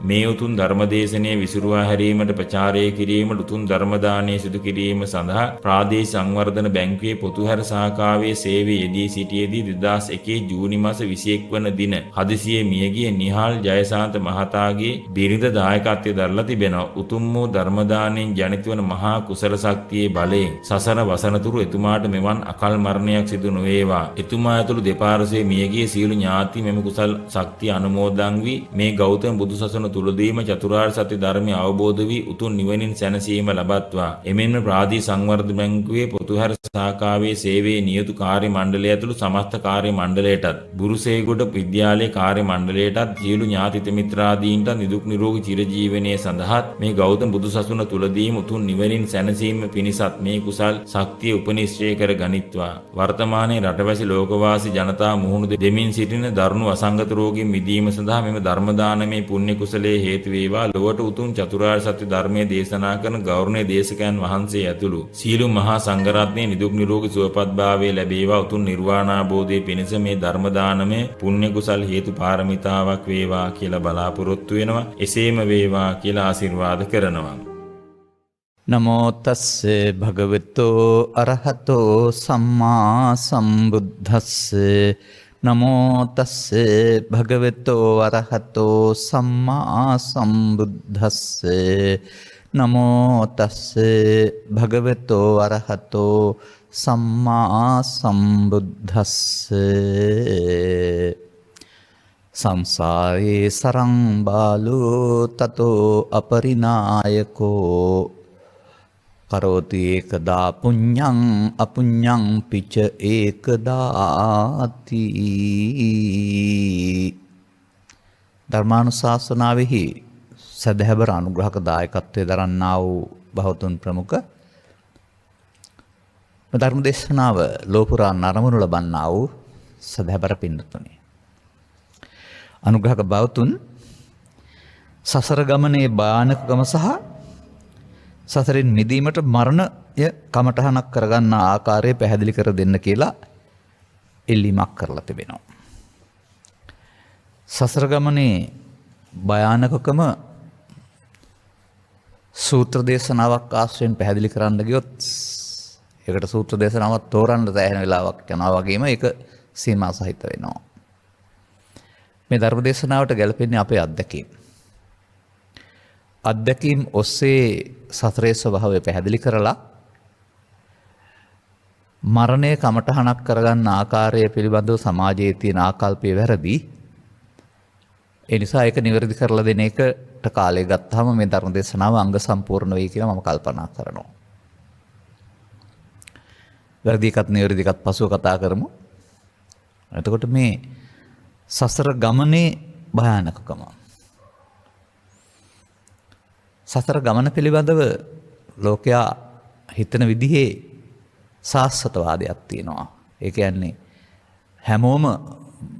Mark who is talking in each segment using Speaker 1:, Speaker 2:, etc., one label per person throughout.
Speaker 1: මේ උතුම් ධර්මදේශනයේ විසුරුවා හැරීමට ප්‍රචාරය කිරීමට උතුම් ධර්ම දානය සිදු කිරීම සඳහා ප්‍රාදේශීය සංවර්ධන බැංකුවේ පොතුහැර සහකාරයේ සේවයේ යෙදී සිටියේදී 2001 ජූනි මාස 21 වන දින හදිසියේ මියගිය නිහාල් ජයසාන්ත මහතාගේ බිරිඳ දායකත්වයේ දරලා තිබෙනවා. උතුම් වූ ධර්ම දානයෙන් ජනිත වන මහා කුසල ශක්තියේ බලයෙන් සසර වසනතුරු එතුමාට මෙවන් අකල් මරණයක් සිදු නොවේවා. එතුමා ඇතුළු දෙපාර්ශ්වයේ මියගිය සියලු ඥාති මෙම කුසල ශක්තිය අනුමෝදන් වී මේ ගෞතම බුදුසසුන තුලදීම චතුරාර්ය සත්‍ය ධර්මය අවබෝධ වී උතුම් නිවනින් සැනසීම ලබත්වා. එමෙන්ම ප්‍රාදේශීය සංවර්ධන බැංකුවේ පොතුහැර සහකාරයේ සේවයේ නියුතු කාර්ය මණ්ඩලය ඇතුළු සමස්ත කාර්ය මණ්ඩලයටත් බුරුසේගොඩ විද්‍යාලයේ කාර්ය මණ්ඩලයටත් සියලු ඥාති මිත්‍රාදීන්ට නිදුක් නිරෝගී චිරජීවනයේ සඳහාත් මේ ගෞතම බුදුසසුන තුලදීම උතුම් නිවනින් සැනසීම පිණිසත් මේ කුසල් ශක්තිය උපනිශ්‍රය කර ගනිත්වා. වර්තමානයේ රටවැසි ලෝකවාසී ජනතා මුහුණ දෙමින් සිටින දරුණු අසංගත රෝගීන් මිදීම සඳහා මෙම ධර්ම දානමේ පුණ්‍ය කුසලයේ හේතු වේවා. ලොවට උතුම් චතුරාර්ය සත්‍ය ධර්මයේ දේශනා කරන ගෞරවනීය දේශකයන් වහන්සේ ඇතුළු සීල මහා සංඝරත්නයේ නිදුක් නිරෝගී සුවපත් භාවයේ ලැබේවා. උතුම් නිර්වාණ අවබෝධයේ පිණිස මේ ධර්ම දානමේ පුණ්‍ය කුසල් හේතු පාරමිතාවක් වේවා කියලා බලාපොරොත්තු වෙනවා. එසේම වේවා කියලා ආශිර්වාද කරනවා.
Speaker 2: නමෝ තස්සේ භගවතෝ අරහතෝ සම්මා සම්බුද්දස්සේ නමෝ තස්සේ භගවතෝ අරහතෝ සම්මා සම්බුද්දස්සේ නමෝ තස්සේ භගවතෝ අරහතෝ සම්මා සම්බුද්දස්සේ සංසාරේ සරං බාලෝ තතෝ අපරිනායකෝ කරෝති ඒකදා පුඤ්ඤං අපුඤ්ඤං පිච ඒකදාති. ධර්මානුශාසනාවෙහි සදහැබර අනුග්‍රහක දායකත්වයේ දරන්නා වූ බහතුන් ප්‍රමුඛ ධර්ම දේශනාව ලෝපුරා නරඹනු ලබන්නා වූ සදහැබර පින්තුනි, අනුග්‍රහක බවතුන් සසර ගමනේ භයානකකම සහ සසරින් මිදීමට මරණය කමටහනක් කරගන්න ආකාරය පැහැදිලි කර දෙන්න කියලා ඉල්ලීමක් කරලා තිබෙනවා. සසර ගමනේ භයානකකම සූත්‍ර දේශනාවක් ආශ්‍රයෙන් පැහැදිලි කරන්න ගියොත් ඒකට සූත්‍ර දේශනාවක් තෝරන්න තැහෙන වෙලාවක් යනවා වගේම ඒක සීමා සහිත වෙනවා. මේ ධර්ම දේශනාවට ගැලපෙන්නේ අපේ අත්දැකීම් ඔස්සේ සතරේ ස්වභාවය පැහැදිලි කරලා මරණය කමටහනක් කරගන්න ආකාරය පිළිබඳව සමාජයේ තියෙන ආකල්පය වැරදි. ඒ නිසා ඒක නිවැරදි කරලා දෙන එකට කාලය ගත්තාම මේ ධර්ම දේශනාව අංග සම්පූර්ණ වෙයි කියලා මම කල්පනා කරනවා. වැරදි එකත් නිවැරදි එකත් පසුව කතා කරමු. එතකොට මේ සසර ගමනේ භයානකකම, සසර ගමන පිළිබඳව ලෝකයා හිතන විදිහේ සාස්වතවාදයක් තියෙනවා. ඒ කියන්නේ හැමෝම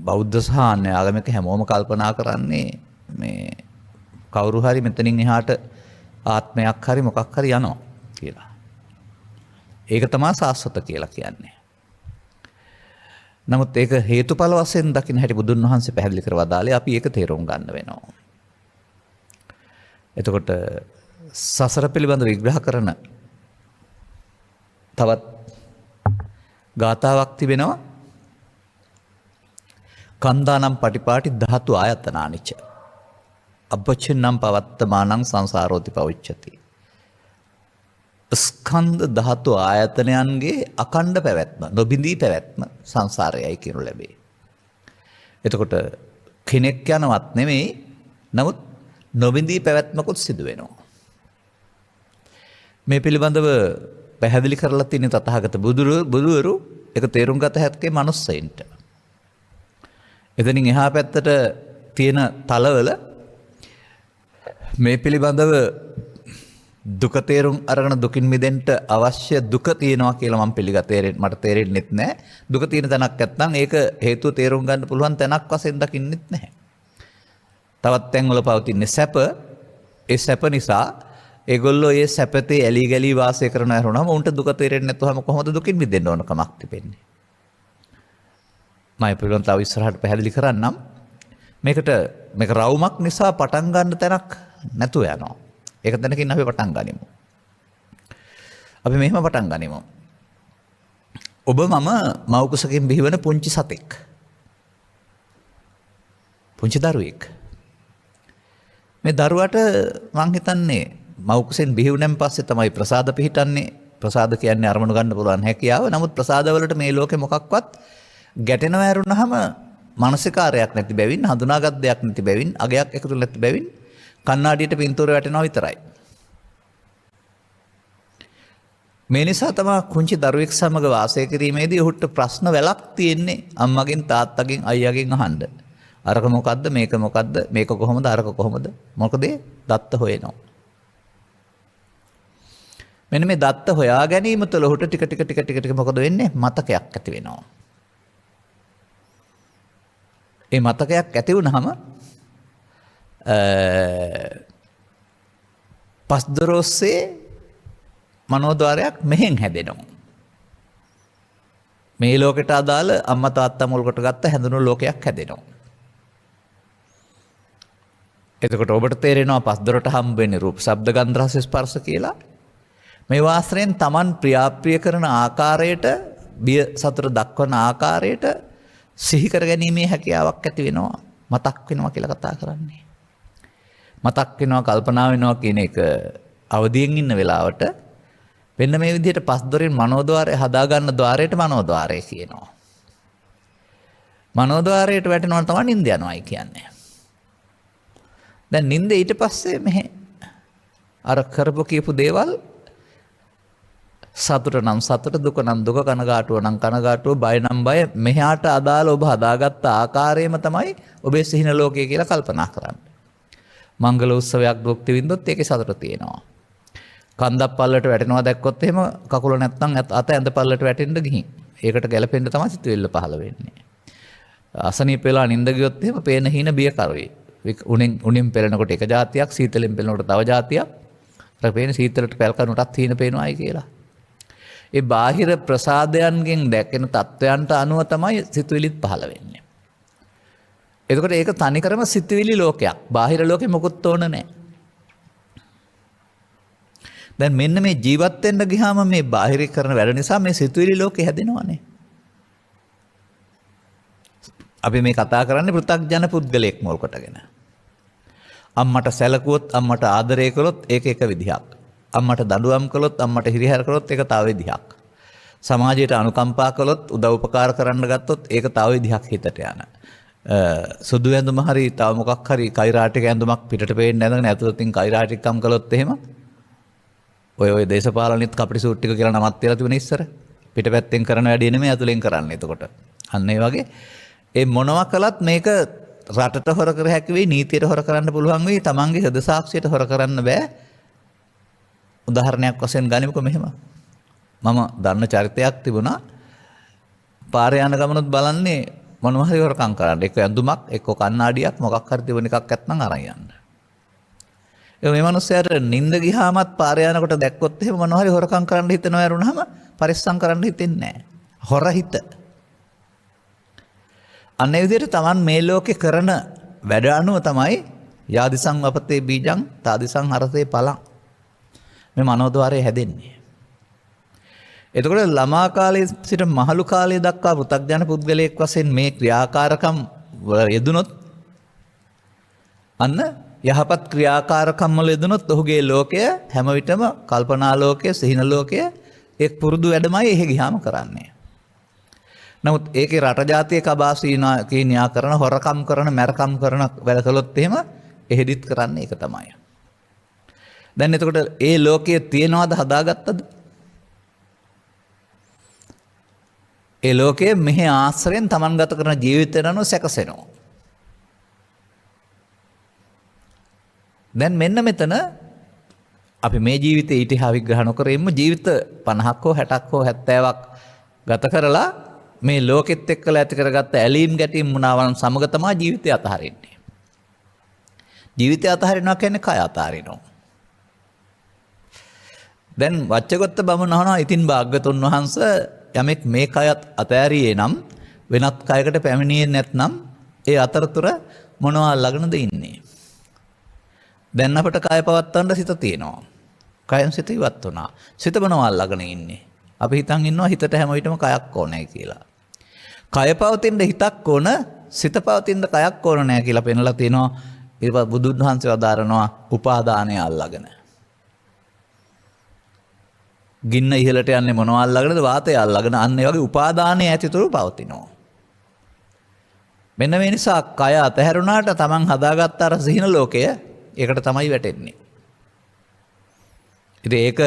Speaker 2: බෞද්ධ සහ අන්‍ය ආගමික හැමෝම කල්පනා කරන්නේ මේ කවුරු හරි මෙතනින් එහාට ආත්මයක් හරි මොකක් හරි යනවා කියලා. ඒක තමයි සාස්වත කියලා කියන්නේ. නමුත් ඒක හේතුඵල වශයෙන් දකින්න හැටි බුදුන් වහන්සේ පැහැදිලි කර වදාළේ අපි ඒක තේරුම් ගන්න වෙනවා. එතකොට සසර පිළිබඳව විග්‍රහ කරන තවත් ගාථාවක් තිබෙනවා. කන්දානම් පටිපාටි ධාතු ආයතනානිච අබ්බචින්නම් පවත්තමානං සංසාරෝති පවිච්ඡති. ස්කන්ධ ධාතු ආයතනයන්ගේ අකණ්ඩ පැවැත්ම, නොබිඳී පැවැත්ම සංසාරයයි කියනු ලැබේ. එතකොට කෙනෙක් යනවත් නෙමෙයි, නමුත් නොබිඳී පැවැත්මකුත් සිදු වෙනවා. මේ පිළිබඳව පැහැදිලි කරලා තියෙන තථාගත බුදුවරු ඒක තේරුම් ගත හැක්කේ මනුස්සයින්ට. එතනින් එහා පැත්තට තියෙන තලවල මේ පිළිබඳව දුක තේරුම් අරගෙන දුකින් මිදෙන්න අවශ්‍ය දුක තියෙනවා කියලා මම මට තේරෙන්නෙත් නැහැ. දුක තියෙන තැනක් නැත්නම් ඒක හේතුව තේරුම් ගන්න පුළුවන් තැනක් වශයෙන් දකින්නෙත් නැහැ. තවත් තැන්වල පවතින සැප, ඒ සැප නිසා ඒගොල්ලෝ ඒ සැපතේ ඇලි ගලි වාසය කරන අයරුණාම උන්ට දුක තේරෙන්නේ නැතුවම කොහොමද දුකින් මිදෙන්න ඕන කමක් තිබෙන්නේ. මම පිළිවන් තව ඉස්සරහට පැහැදිලි කරන්නම්. මේකට මේක රවුමක් නිසා පටන් ගන්න තැනක් නැතුව යනවා. ඒක තැනකින් අපි පටන් ගනිමු. අපි මෙහෙම පටන් ගනිමු. ඔබ මම මව්කුසකින් බිහිවන පුංචි සතෙක්. පුංචි දරුවෙක්. මේ දරුවට මං හිතන්නේ මව්කුසෙන් බිහිවුණන් පස්සේ තමයි ප්‍රසාද පිහිටන්නේ. ප්‍රසාද කියන්නේ අරමුණු ගන්න පුළුවන් හැකියාව. නමුත් ප්‍රසාදවලට මේ ලෝකේ මොකක්වත් ගැටෙනව ඇරුණාම මානසිකාරයක් නැති බැවින්, හඳුනාගත් දෙයක් නැති බැවින්, අගයක් එකතු නැති බැවින් කණ්ණාඩියට පින්තූර වැටෙනවා විතරයි. මේ නිසා තමයි කුංචි දරුවෙක් සමග වාසය කිරීමේදී ඔහුට ප්‍රශ්න වැලක් තියෙන්නේ අම්මගෙන්, තාත්තගෙන්, අයියාගෙන් අහන්න. අරක මොකද්ද, මේක මොකද්ද, මේක කොහොමද, අරක කොහොමද? මොකද දත්ත හොයනවා. මෙන්න මේ දත්ත හොයා ගැනීම තුළ ඔහුට ටික මොකද වෙන්නේ? මතකයක් ඇති වෙනවා. ඒ මතකයක් ඇති වුණාම පස්දරොස්සේ මනෝද්වාරයක් මෙහෙන් හැදෙනවා. මේ ලෝකෙට අදාළ අම්මා තාත්තා මුල් කොට ගත්ත හැඳුණු ලෝකයක් හැදෙනවා. එතකොට ඔබට තේරෙනවා පස්දරට හම්බ වෙන්නේ රූප, ශබ්ද, ගන්ධ, රස, ස්පර්ශ කියලා. මේ වාස්ත්‍රයෙන් Taman ප්‍රියාප්‍රිය කරන ආකාරයට, බිය සතුට දක්වන ආකාරයට සිහි කර ගැනීමේ හැකියාවක් ඇති වෙනවා. මතක් වෙනවා කියලා කතා කරන්නේ. මතක් වෙනවා, කල්පනා වෙනවා කියන එක අවදියෙන් ඉන්න වෙලාවට වෙන්න මේ විදිහට පස්දොරින් මනෝද්වාරය හදාගන්න ద్వාරයට මනෝද්වාරය කියනවා. මනෝද්වාරයට වැටෙනවා තමයි නිින්ද යනවායි කියන්නේ. දැන් නිින්ද ඊට පස්සේ මෙහෙ අර කරපු කියපු දේවල් සතුට නම් සතුට, දුක නම් දුක, කනගාටුව නම් කනගාටුව, බය නම් බය, මෙහාට අදාළ ඔබ හදාගත්ත ආකාරයම තමයි ඔබේ සිහින ලෝකය කියලා කල්පනා කරන්නේ. මංගල උත්සවයක් භුක්ති විඳොත් ඒකේ සතුට තියෙනවා. කන්දක් පල්ලට වැටෙනවා දැක්කොත් එහෙම කකුල නැත්තම් අත ඇඳ පල්ලට වැටෙන්න ගිහින් ඒකට ගැලපෙන්න තමයි සිතුවිල්ල පහළ වෙන්නේ. අසනීප වෙලා නිින්ද ගියොත් එහෙම පේන හීන බිය කරවේ. උණින් පෙළෙනකොට එක જાතියක්, සීතලෙන් පෙළෙනකොට තව જાතියක්. අර පේන සීතලට පැල් කනුටත් හීන පේනවායි කියලා. ඒ බාහිර ප්‍රසාදයන්ගෙන් දැකෙන තත්වයන්ට අනුව තමයි සිතුවිලිත් පහළ වෙන්නේ. එතකොට ඒක තනිකරම සිතුවිලි ලෝකයක්. බාහිර ලෝකෙ මොකුත් ඕන නැහැ. දැන් මෙන්න මේ ජීවත් වෙන්න ගියාම මේ බාහිරීකරණ වැඩ නිසා මේ සිතුවිලි ලෝකෙ හැදෙනවානේ. අපි මේ කතා කරන්නේ පෘථග්ජන පුද්ගලයෙක් මුල් කොටගෙන. අම්මට සැලකුවොත්, අම්මට ආදරය කළොත් ඒක එක විදිහක්. අම්මට දඬුවම් කළොත්, අම්මට හිරිහැර කළොත් ඒක තව විදිහක්. සමාජයට අනුකම්පා කළොත්, උදව් උපකාර කරන්න ගත්තොත් ඒක තව විදිහක් හිතට යන. සුදු ඇඳුම හරි තව මොකක් හරි කෛරාටික ඇඳුමක් පිටට පේන්නේ නැදගෙන ඇතුළතින් කෛරාටිකම් කළොත් එහෙම ඔය දේශපාලනිත් කපටි සූට් ටික කියලා නමක් තියලා තිබුණේ ඉස්සර. පිටපැත්තෙන් කරන වැඩේ නෙමෙයි ඇතුලෙන් කරන්නේ. එතකොට අන්න ඒ වගේ ඒ මොනවා කළත් මේක රටට හොර කර හැකි වෙයි, නීතියට හොර කරන්න පුළුවන් වෙයි, තමන්ගේ හෘද සාක්ෂියට හොර කරන්න බෑ. උදාහරණයක් වශයෙන් ගනිමුකෝ මෙහෙම. මම දන්න චරිතයක් තිබුණා. පාරේ යන ගමනොත් බලන්නේ මොනවා හරි හොරකම් කරන්න. එක්ක ඇඳුමක්, එක්ක කණ්ණාඩියක්, මොකක් හරි තිබුණ එකක් නැත්නම් අරන් යන්න. ඒ මේ මිනිස්සයාට නිින්ද ගියාමත් පාරේ යනකොට දැක්කොත් එහෙම මොනවා හරි හොරකම් කරන්න හිතනවා යරුණාම පරිස්සම් කරන්න හිතෙන්නේ නැහැ. හොර හිත. අන්නේ විදිහට Taman මේ ලෝකේ කරන වැඩ අනුව තමයි යාදිසං වපතේ බීජං තාදිසං හරසේ පලං. මේ මනෝද්වාරය හැදෙන්නේ. එතකොට ළමා කාලයේ සිට මහලු කාලය දක්වා පෘථග්ජන පුද්ගලයෙක් වශයෙන් මේ ක්‍රියාකාරකම් යෙදුනොත් අන්න යහපත් ක්‍රියාකාරකම් වල යෙදුනොත් ඔහුගේ ලෝකය හැම විටම කල්පනා ලෝකය, සිහින ලෝකය එක් පුරුදු වැඩමයි එහෙ ගියාම කරන්නේ. නමුත් ඒකේ රට ජාතිය කබාසීනා කීනියා කරන, හොරකම් කරන, මැරකම් කරන වැඩ කළොත් එහෙම එහෙදිත් කරන්නේ ඒක තමයි. දැන් එතකොට ඒ ලෝකයේ තියනවාද, හදාගත්තද? ඒ ලෝකයේ මෙහි ආශ්‍රයෙන් Taman ගත කරන ජීවිතය අනුව සැකසෙනවා. දැන් මෙන්න මෙතන අපි මේ ජීවිතේ ඊටහා විග්‍රහ නොකරෙන්න ජීවිත 50ක් හෝ 60ක් හෝ 70ක් ගත කරලා මේ ලෝකෙත් එක්කලා ඇති කරගත්ත ඇලීම් ගැටීම් මුණාවන් සමග තමයි ජීවිතය අතහරින්නේ. ජීවිතය අතහරිනවා කියන්නේ කය අතහරිනවා. දැන් වච්චගොත්ත බමුණ අහනවා, ඉතින් භාග්‍යතුන් වහන්සේ යමෙක් මේ කයත් අතෑරියේ නම් වෙනත් කයකට පැමිණියේ නැත්නම් ඒ අතරතුර මොනවා අල්ලගෙනද ඉන්නේ? දැන් අපිට කය පවත්තන්න සිත තියෙනවා. කයෙන් සිත ඉවත් වුණා. සිත මොනවා අල්ලගෙන ඉන්නේ? අපි හිතන් ඉන්නවා හිතට හැම විටම කයක් ඕනේ කියලා. කය පවතින්න හිතක් ඕන, සිත පවතින්න කයක් ඕන නැහැ කියලා පෙන්ලා තිනවා. ඒක බුදුන් වහන්සේ වදාරනවා උපාදානය අල්ලගෙන. ගින්න ඉහළට යන්නේ මොනවා අල්ලගෙනද? වාතය අල්ලගෙන. අන්න ඒ වගේ උපාදානය ඇතිතුරු පවතිනවා. මෙන්න මේ නිසා කය අතහැරුණාට Taman හදාගත්ත අර සිහින ලෝකය ඒකට තමයි වැටෙන්නේ. ඉතින් ඒක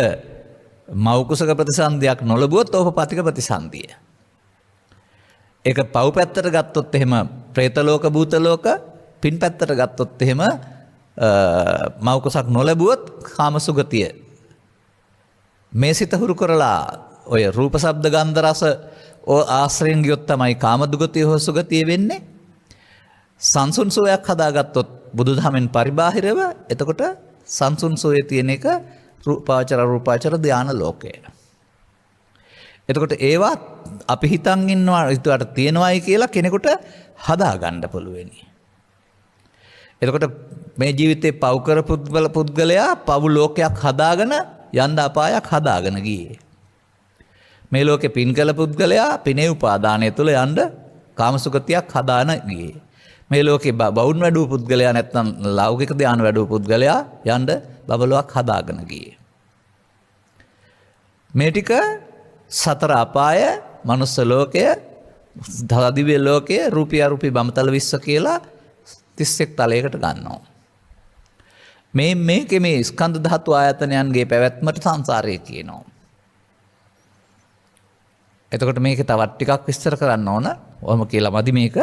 Speaker 2: මෞකුසක ප්‍රතිසන්දියක් නොලබුවොත් ඕපපාතික ප්‍රතිසන්දිය. ඒක පව් පැත්තට ගත්තොත් එහෙම പ്രേත ලෝක භූත ලෝක, පින් පැත්තට ගත්තොත් එහෙම මෞකුසක් නොලබුවොත් කාමසුගතිය. මේ සිත හුරු කරලා ඔය රූප ශබ්ද ගන්ධ රස ආශ්‍රයෙන් ගියොත් තමයි කාමදුගතිය හෝ සුගතිය වෙන්නේ. සංසුන් සෝයක් හදාගත්තොත් බුදුදහමෙන් පරිබාහිරව එතකොට සංසුන් සෝයේ තියෙන එක රූපාවචර ධාන ලෝකය. එතකොට ඒවා අපි හිතන් ඉන්නවා ඊට තියෙනවායි කියලා කෙනෙකුට හදාගන්න පුළුවෙනි. එතකොට මේ ජීවිතේ පව් කර පුද්ගලයා පව් ලෝකයක් හදාගෙන යන්න අපායක් හදාගෙන ගියේ. මේ ලෝකේ පින් කළ පුද්ගලයා පිනේ උපාදානය තුළ යන්න කාමසුගතියක් හදාන ගියේ. මේ ලෝකේ බවුන් වැඩූ පුද්ගලයා නැත්නම් ලෞකික ධාන වැඩූ පුද්ගලයා යන්න බබලුවක් හදාගෙන ගියේ. මේ ටික සතර අපාය, මනුස්ස ලෝකය, දිව්‍ය ලෝකය, රූපී අරූපී බඹතල විශ්ව කියලා 31 තලයකට ගන්නවා. මේකේ මේ ස්කන්ධ ධාතු ආයතනයන්ගේ පැවැත්මට සංසාරය කියනවා. එතකොට මේකේ තවත් ටිකක් විස්තර කරන්න ඕන. ඔහොම කියලා මදි මේක.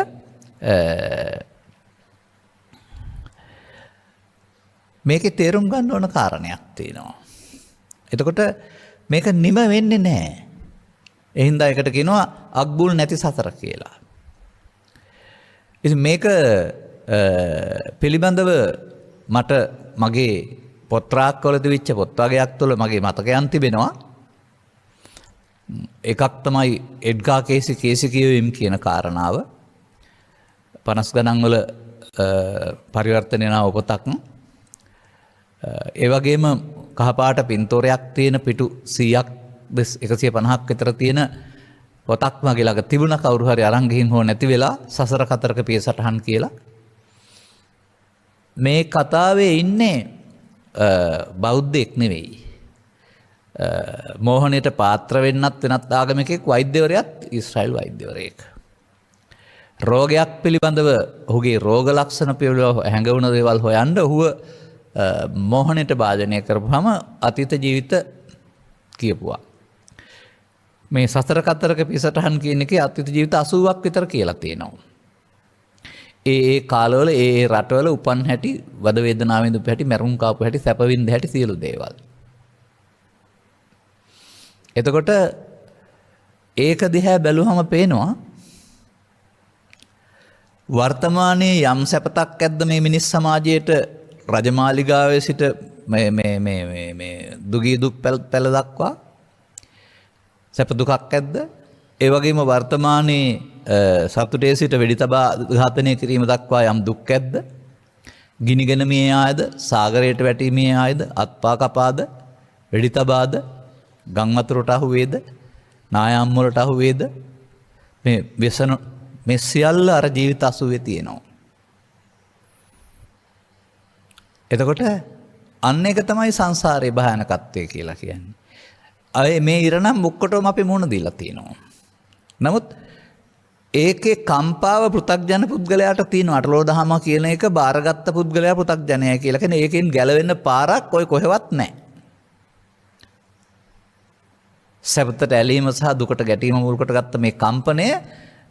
Speaker 2: මේකේ තේරුම් ගන්න ඕන කාරණයක් තියෙනවා. එතකොට මේක නිම වෙන්නේ නැහැ. ඒ හින්දා එකට කියනවා අග්බුල් නැති සතර කියලා. ඉතින් මේක පිළිබඳව මට මගේ පොත් රාක්කවල තිබිච්ච පොත් වගයක් තුළ මගේ මතකයන් තිබෙනවා. එකක් තමයි එඩ්ගා කේසි කියවීම කියන කාරණාව. 50 ගණන් වල පරිවර්තනය වෙන උපතක්. ඒ වගේම කහපාට පින්තූරයක් තියෙන පිටු 100ක් 150ක් විතර තියෙන පොතක් මගේ ළඟ තිබුණා. කවුරු හරි අරන් ගිහින් හෝ නැති වෙලා සසර කතරක පියසටහන් කියලා. මේ කතාවේ ඉන්නේ බෞද්ධෙක් නෙවෙයි. මෝහණයට පාත්‍ර වෙන්නත් වෙනත් ආගමිකෙක්, වෛද්‍යවරයෙක්, ඊශ්‍රායෙල් වෛද්‍යවරයෙක්. රෝගයක් පිළිබඳව ඔහුගේ රෝග ලක්ෂණ පිළිබඳව හැඟවුණ දේවල් හොයන්න ඔහුව මෝහණයට භාජනය කරපුවාම අතීත ජීවිත කියපුවා. මේ සතර කතරක පිසටහන් කියන එකේ අතීත ජීවිත 80ක් විතර කියලා තියෙනවා. ඒ කාලවල ඒ රටවල උපන් හැටි, වද වේදනාවෙන් දුප හැටි, මරුන් කාපු හැටි, සැප විඳ හැටි සියලු දේවල්. එතකොට ඒක දිහා බැලුවම පේනවා වර්තමානයේ යම් සැපතක් ඇද්ද මේ මිනිස් සමාජයේට රජමාලිගාවේ සිට මේ දුගී දුක් පැල දක්වා සැප දුකක් ඇද්ද? ඒ වගේම වර්තමානයේ සතුටේ සිට වෙඩි තබා ඝාතනය කිරීම දක්වා යම් දුක් ඇද්ද? ගිනිගෙන මිය ආයද, සාගරයට වැටී මිය ආයද, අත්පා කපාද, වෙඩි තබාද, ගම් වතුරට අහු වේද, නායම් වලට අහු වේද? මේ व्यसन මේ සියල්ල අර ජීවිත 80 තියෙනවා. එතකොට අන්න එක තමයි සංසාරේ භයානකත්වය කියලා කියන්නේ. අය මේ ඉරණම් ඔක්කොටම අපි මුණ දීලා තියෙනවා. නමුත් ඒකේ කම්පාව පෘථග්ජන පුද්ගලයාට තියෙනවා. අටලෝ දහම කියන එක බාරගත්ත පුද්ගලයා පෘථග්ජනයයි කියලා. කියන්නේ ඒකෙන් ගැලවෙන්න පාරක් ඔය කොහෙවත් නැහැ. සැපතට ඇලීම සහ දුකට ගැටීම මුල් කොට ගත්ත මේ කම්පනය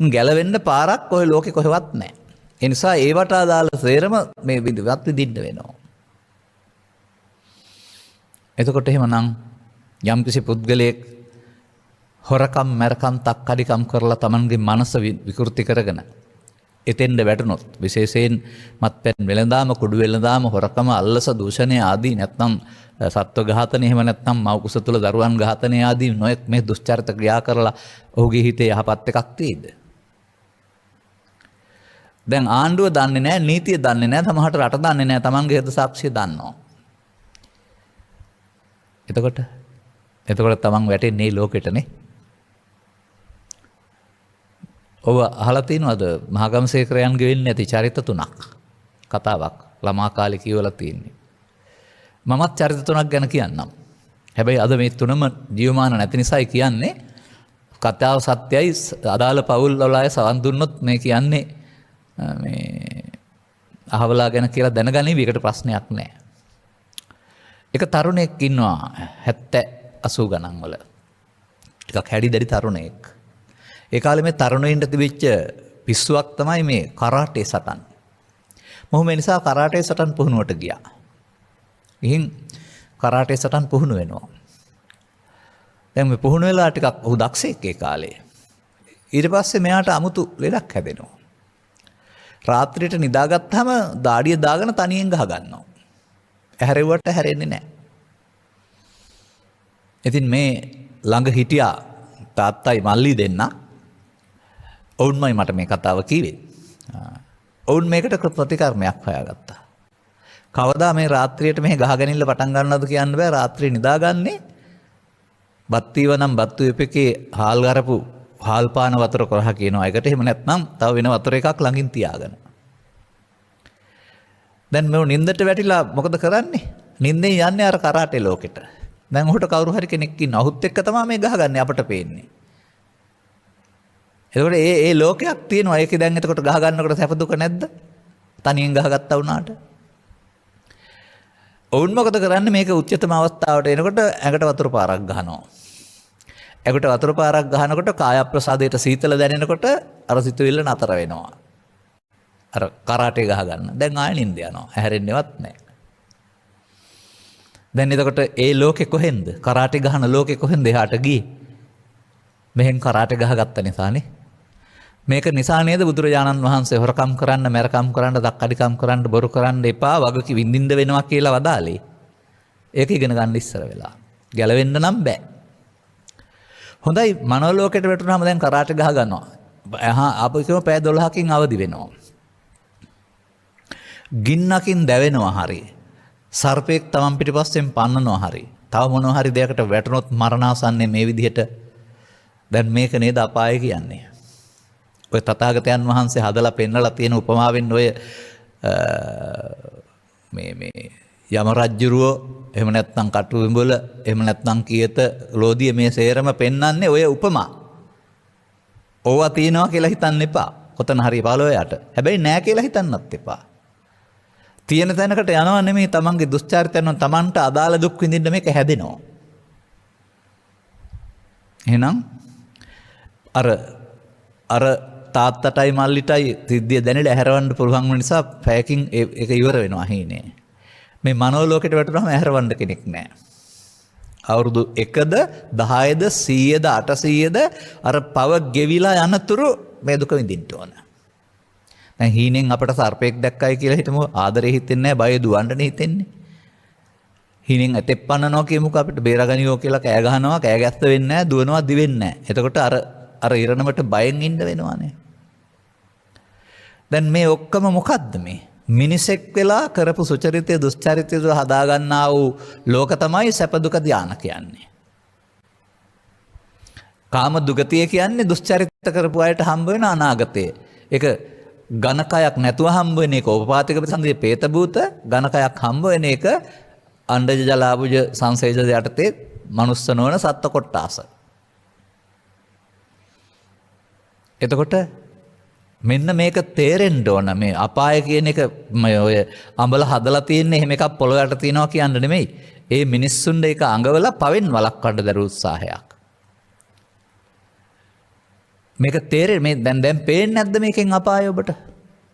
Speaker 2: ගැලවෙන්න පාරක් ඔය ලෝකේ කොහෙවත් නැහැ. ඒ නිසා ඒවට අදාළ සේරම මේ විදිහට විඳින්න වෙනවා. එතකොට එහෙමනම් යම්කිසි පුද්ගලයෙක් හොරකම් මරකම් තක්කඩිකම් කරලා Tamanගේ මනස විකෘති කරගෙන එතෙන්ද වැටුනොත්, විශේෂයෙන් මත්පැන් වෙළඳාම, කුඩු වෙළඳාම, හොරකම, අල්ලස, දූෂණය ආදී නැත්නම් සත්ව ඝාතනය, එහෙම නැත්නම් මව් කුස තුළ දරුවන් ඝාතනය ආදී නොයෙක් මේ දුෂ්චරිත ක්‍රියා කරලා ඔහුගේ හිතේ යහපත් එකක් තියෙයිද? දැන් ආණ්ඩුව දන්නේ නැහැ, නීතිය දන්නේ නැහැ, සමහරට රට දන්නේ නැහැ, තමන්ගේ හෘද සාක්ෂිය දන්නවා. එතකොට තමන් වැටෙන්නේ ලෝකෙටනේ. ඔබ අහලා තියෙනවද මහගම්සේකරයන්ගේ වෙන්නේ නැති චරිත 3ක් කතාවක් ළමා කාලේ කියවලා තියෙන්නේ. මමත් චරිත 3ක් ගැන කියන්නම්. හැබැයි අද මේ තුනම ජීවමාන නැති නිසායි කියන්නේ. කතාව සත්‍යයි, අදාළ පවුල් වල අය සවන් දුන්නොත් මේ කියන්නේ මේ අහවලා ගැන කියලා දැනගනිවි. ඒකට ප්‍රශ්නයක් නැහැ. එක තරුණයෙක් ඉන්නවා 70 80 ගණන් වල. ටිකක් හැඩි දැඩි තරුණයෙක්. ඒ කාලේ මේ තරුණයින්ට තිබිච්ච පිස්සුවක් තමයි මේ කරාටේ සටන්. මොහු මේ නිසා කරාටේ සටන් පුහුණුවට ගියා. ගිහින් කරාටේ සටන් පුහුණු වෙනවා. දැන් මේ පුහුණු වෙලා ටිකක් ඔහු දක්ෂයෙක් ඒ කාලේ. ඊට පස්සේ මෙයාට අමුතු ලෙඩක් හැදෙනවා. රාත්‍රියට නිදාගත්තාම දාඩිය දාගෙන තනියෙන් ගහ ගන්නවා. ඇහැරෙව්වට හැරෙන්නේ නැහැ. ඉතින් මේ ළඟ හිටියා තාත්තයි මල්ලි දෙන්න. ඔවුන්මයි මට මේ කතාව කිව්වේ. ඔවුන් මේකට ප්‍රතිකර්මයක් හොයාගත්තා. කවදා මේ රාත්‍රියට මේ ගහගැනිල්ල පටන් ගන්නවද කියන්න බෑ. රාත්‍රියේ නිදාගන්නේ බත්තිව නම් බත්තු එපකේ හාල් ගරපු හාල් පාන වතුර කරහ කියනවා. ඒකට එහෙම නැත්නම් තව වෙන වතුර එකක් ළඟින් තියාගෙන. දැන් මේ නින්දට වැටිලා මොකද කරන්නේ? නින්දෙන් යන්නේ අර කරාටේ ලෝකෙට. දැන් ඔහුට කවුරු හරි කෙනෙක් ඉන්නවා. ඔහුත් එක්ක තමයි මේ ගහගන්නේ අපට පේන්නේ. එතකොට ඒ ලෝකයක් තියෙනවා. ඒකේ දැන් එතකොට ගහ ගන්නකොට සැප දුක නැද්ද? තනියෙන් ගහගත්තා වුණාට. ඔවුන් මොකද කරන්නේ? මේක උච්චතම අවස්ථාවට එනකොට ඇඟට වතුර පාරක් ගහනවා. ඇඟට වතුර පාරක් ගහනකොට කාය ප්‍රසාදයට සීතල දැනෙනකොට අර සිතුවිල්ල නතර වෙනවා. අර කරාටේ ගහ ගන්න. දැන් ආයෙ නිින්ද යනවා. ඇහැරෙන්නේවත් නැහැ. දැන් එතකොට ඒ ලෝකෙ කොහෙන්ද? කරාටේ ගහන ලෝකෙ කොහෙන්ද එහාට ගියේ? මෙහෙන් කරාටේ ගහගත්ත නිසානේ. මේක නිසා නේද බුදුරජාණන් වහන්සේ හොරකම් කරන්න, මැරකම් කරන්න, දක්කඩිකම් කරන්න, බොරු කරන්න එපා, වගකි විඳින්න වෙනවා කියලා වදාළේ. ඒක ඉගෙන ගන්න ඉස්සර වෙලා. ගැලවෙන්න නම් බෑ. හොඳයි මනෝලෝකයට වැටුනහම දැන් කරාටේ ගහ ගන්නවා. ආපහු කියමු පැය 12කින් අවදි වෙනවා. ගින්නකින් දැවෙනවා හරියි. සර්පෙක් තමන් පිටිපස්සෙන් පන්නනවා හරි. තව මොනවා හරි දෙයකට වැටුනොත් මරණාසන්නේ මේ විදිහට. දැන් මේක නේද අපාය කියන්නේ. ඔය තථාගතයන් වහන්සේ හදලා පෙන්නලා තියෙන උපමාවෙන් ඔය මේ යම රජ්ජුරුව එහෙම නැත්නම් කටුවිඹුල එහෙම නැත්නම් කීයත ලෝදිය මේ සේරම පෙන්වන්නේ ඔය උපමා. ඕවා තියනවා කියලා හිතන්න එපා. කොතන හරි පාලෝයට. හැබැයි නෑ කියලා හිතන්නත් එපා. තියෙන තැනකට යනවා නෙමෙයි තමන්ගේ දුස්චාරිතයන් තමන්ට අදාළ දුක් විඳින්න මේක හැදෙනවා. එහෙනම් අර තාත්තටයි මල්ලිටයි සිද්ධිය දැනෙලා ඇහැරවන්න පුළුවන් වෙන නිසා පැයකින් ඒක ඉවර වෙනවා හීනේ. මේ මනෝලෝකෙට වැටුනහම ඇහැරවන්න කෙනෙක් නැහැ. අවුරුදු 1ද 10ද 100ද 800ද අර පව ගෙවිලා යනතුරු මේ දුක විඳින්න ඕන. දැන් හීනෙන් අපට සර්පෙක් දැක්කයි කියලා හිතමු ආදරේ හිතෙන්නේ නැහැ, බය දුවන්නනේ හිතෙන්නේ. හීනෙන් ඇතෙක් පන්නනවා කියමුකෝ අපිට බේරගනියෝ කියලා කෑ ගහනවා, කෑ ගැස්ත වෙන්නේ නැහැ, දුවනවා දිවෙන්නේ නැහැ. එතකොට අර ඉරණමට බයෙන් ඉන්න වෙනවානේ. දැන් මේ ඔක්කොම මොකද්ද මේ? මිනිසෙක් වෙලා කරපු සුචරිතය දුස්චරිතය හදාගන්නා වූ ලෝක තමයි සැප දුක ධාන කියන්නේ. කාම දුගතිය කියන්නේ දුස්චරිත කරපු අයට හම්බ වෙන අනාගතය. ඒක ඝනකයක් නැතුව හම්බ වෙන එක උපපාතික ප්‍රතිසන්දියේ പ്രേත භූත, ඝනකයක් හම්බ වෙන එක අණ්ඩජ ජලාභුජ සංසේජ යටතේ මනුස්ස නොවන සත්ත්ව කොට්ටාස. එතකොට මෙන්න මේක තේරෙන්න ඕන. මේ අපාය කියන එක ඔය අඹල හදලා තියෙන්නේ එහෙම එකක් පොළොවට තියනවා කියන්න නෙමෙයි. ඒ මිනිස්සුන්ට ඒක අඟවලා පවෙන් වළක්වන්න දරු උත්සාහයක්. මේක තේරෙන්නේ මේ දැන් පේන්නේ නැද්ද මේකෙන් අපාය ඔබට?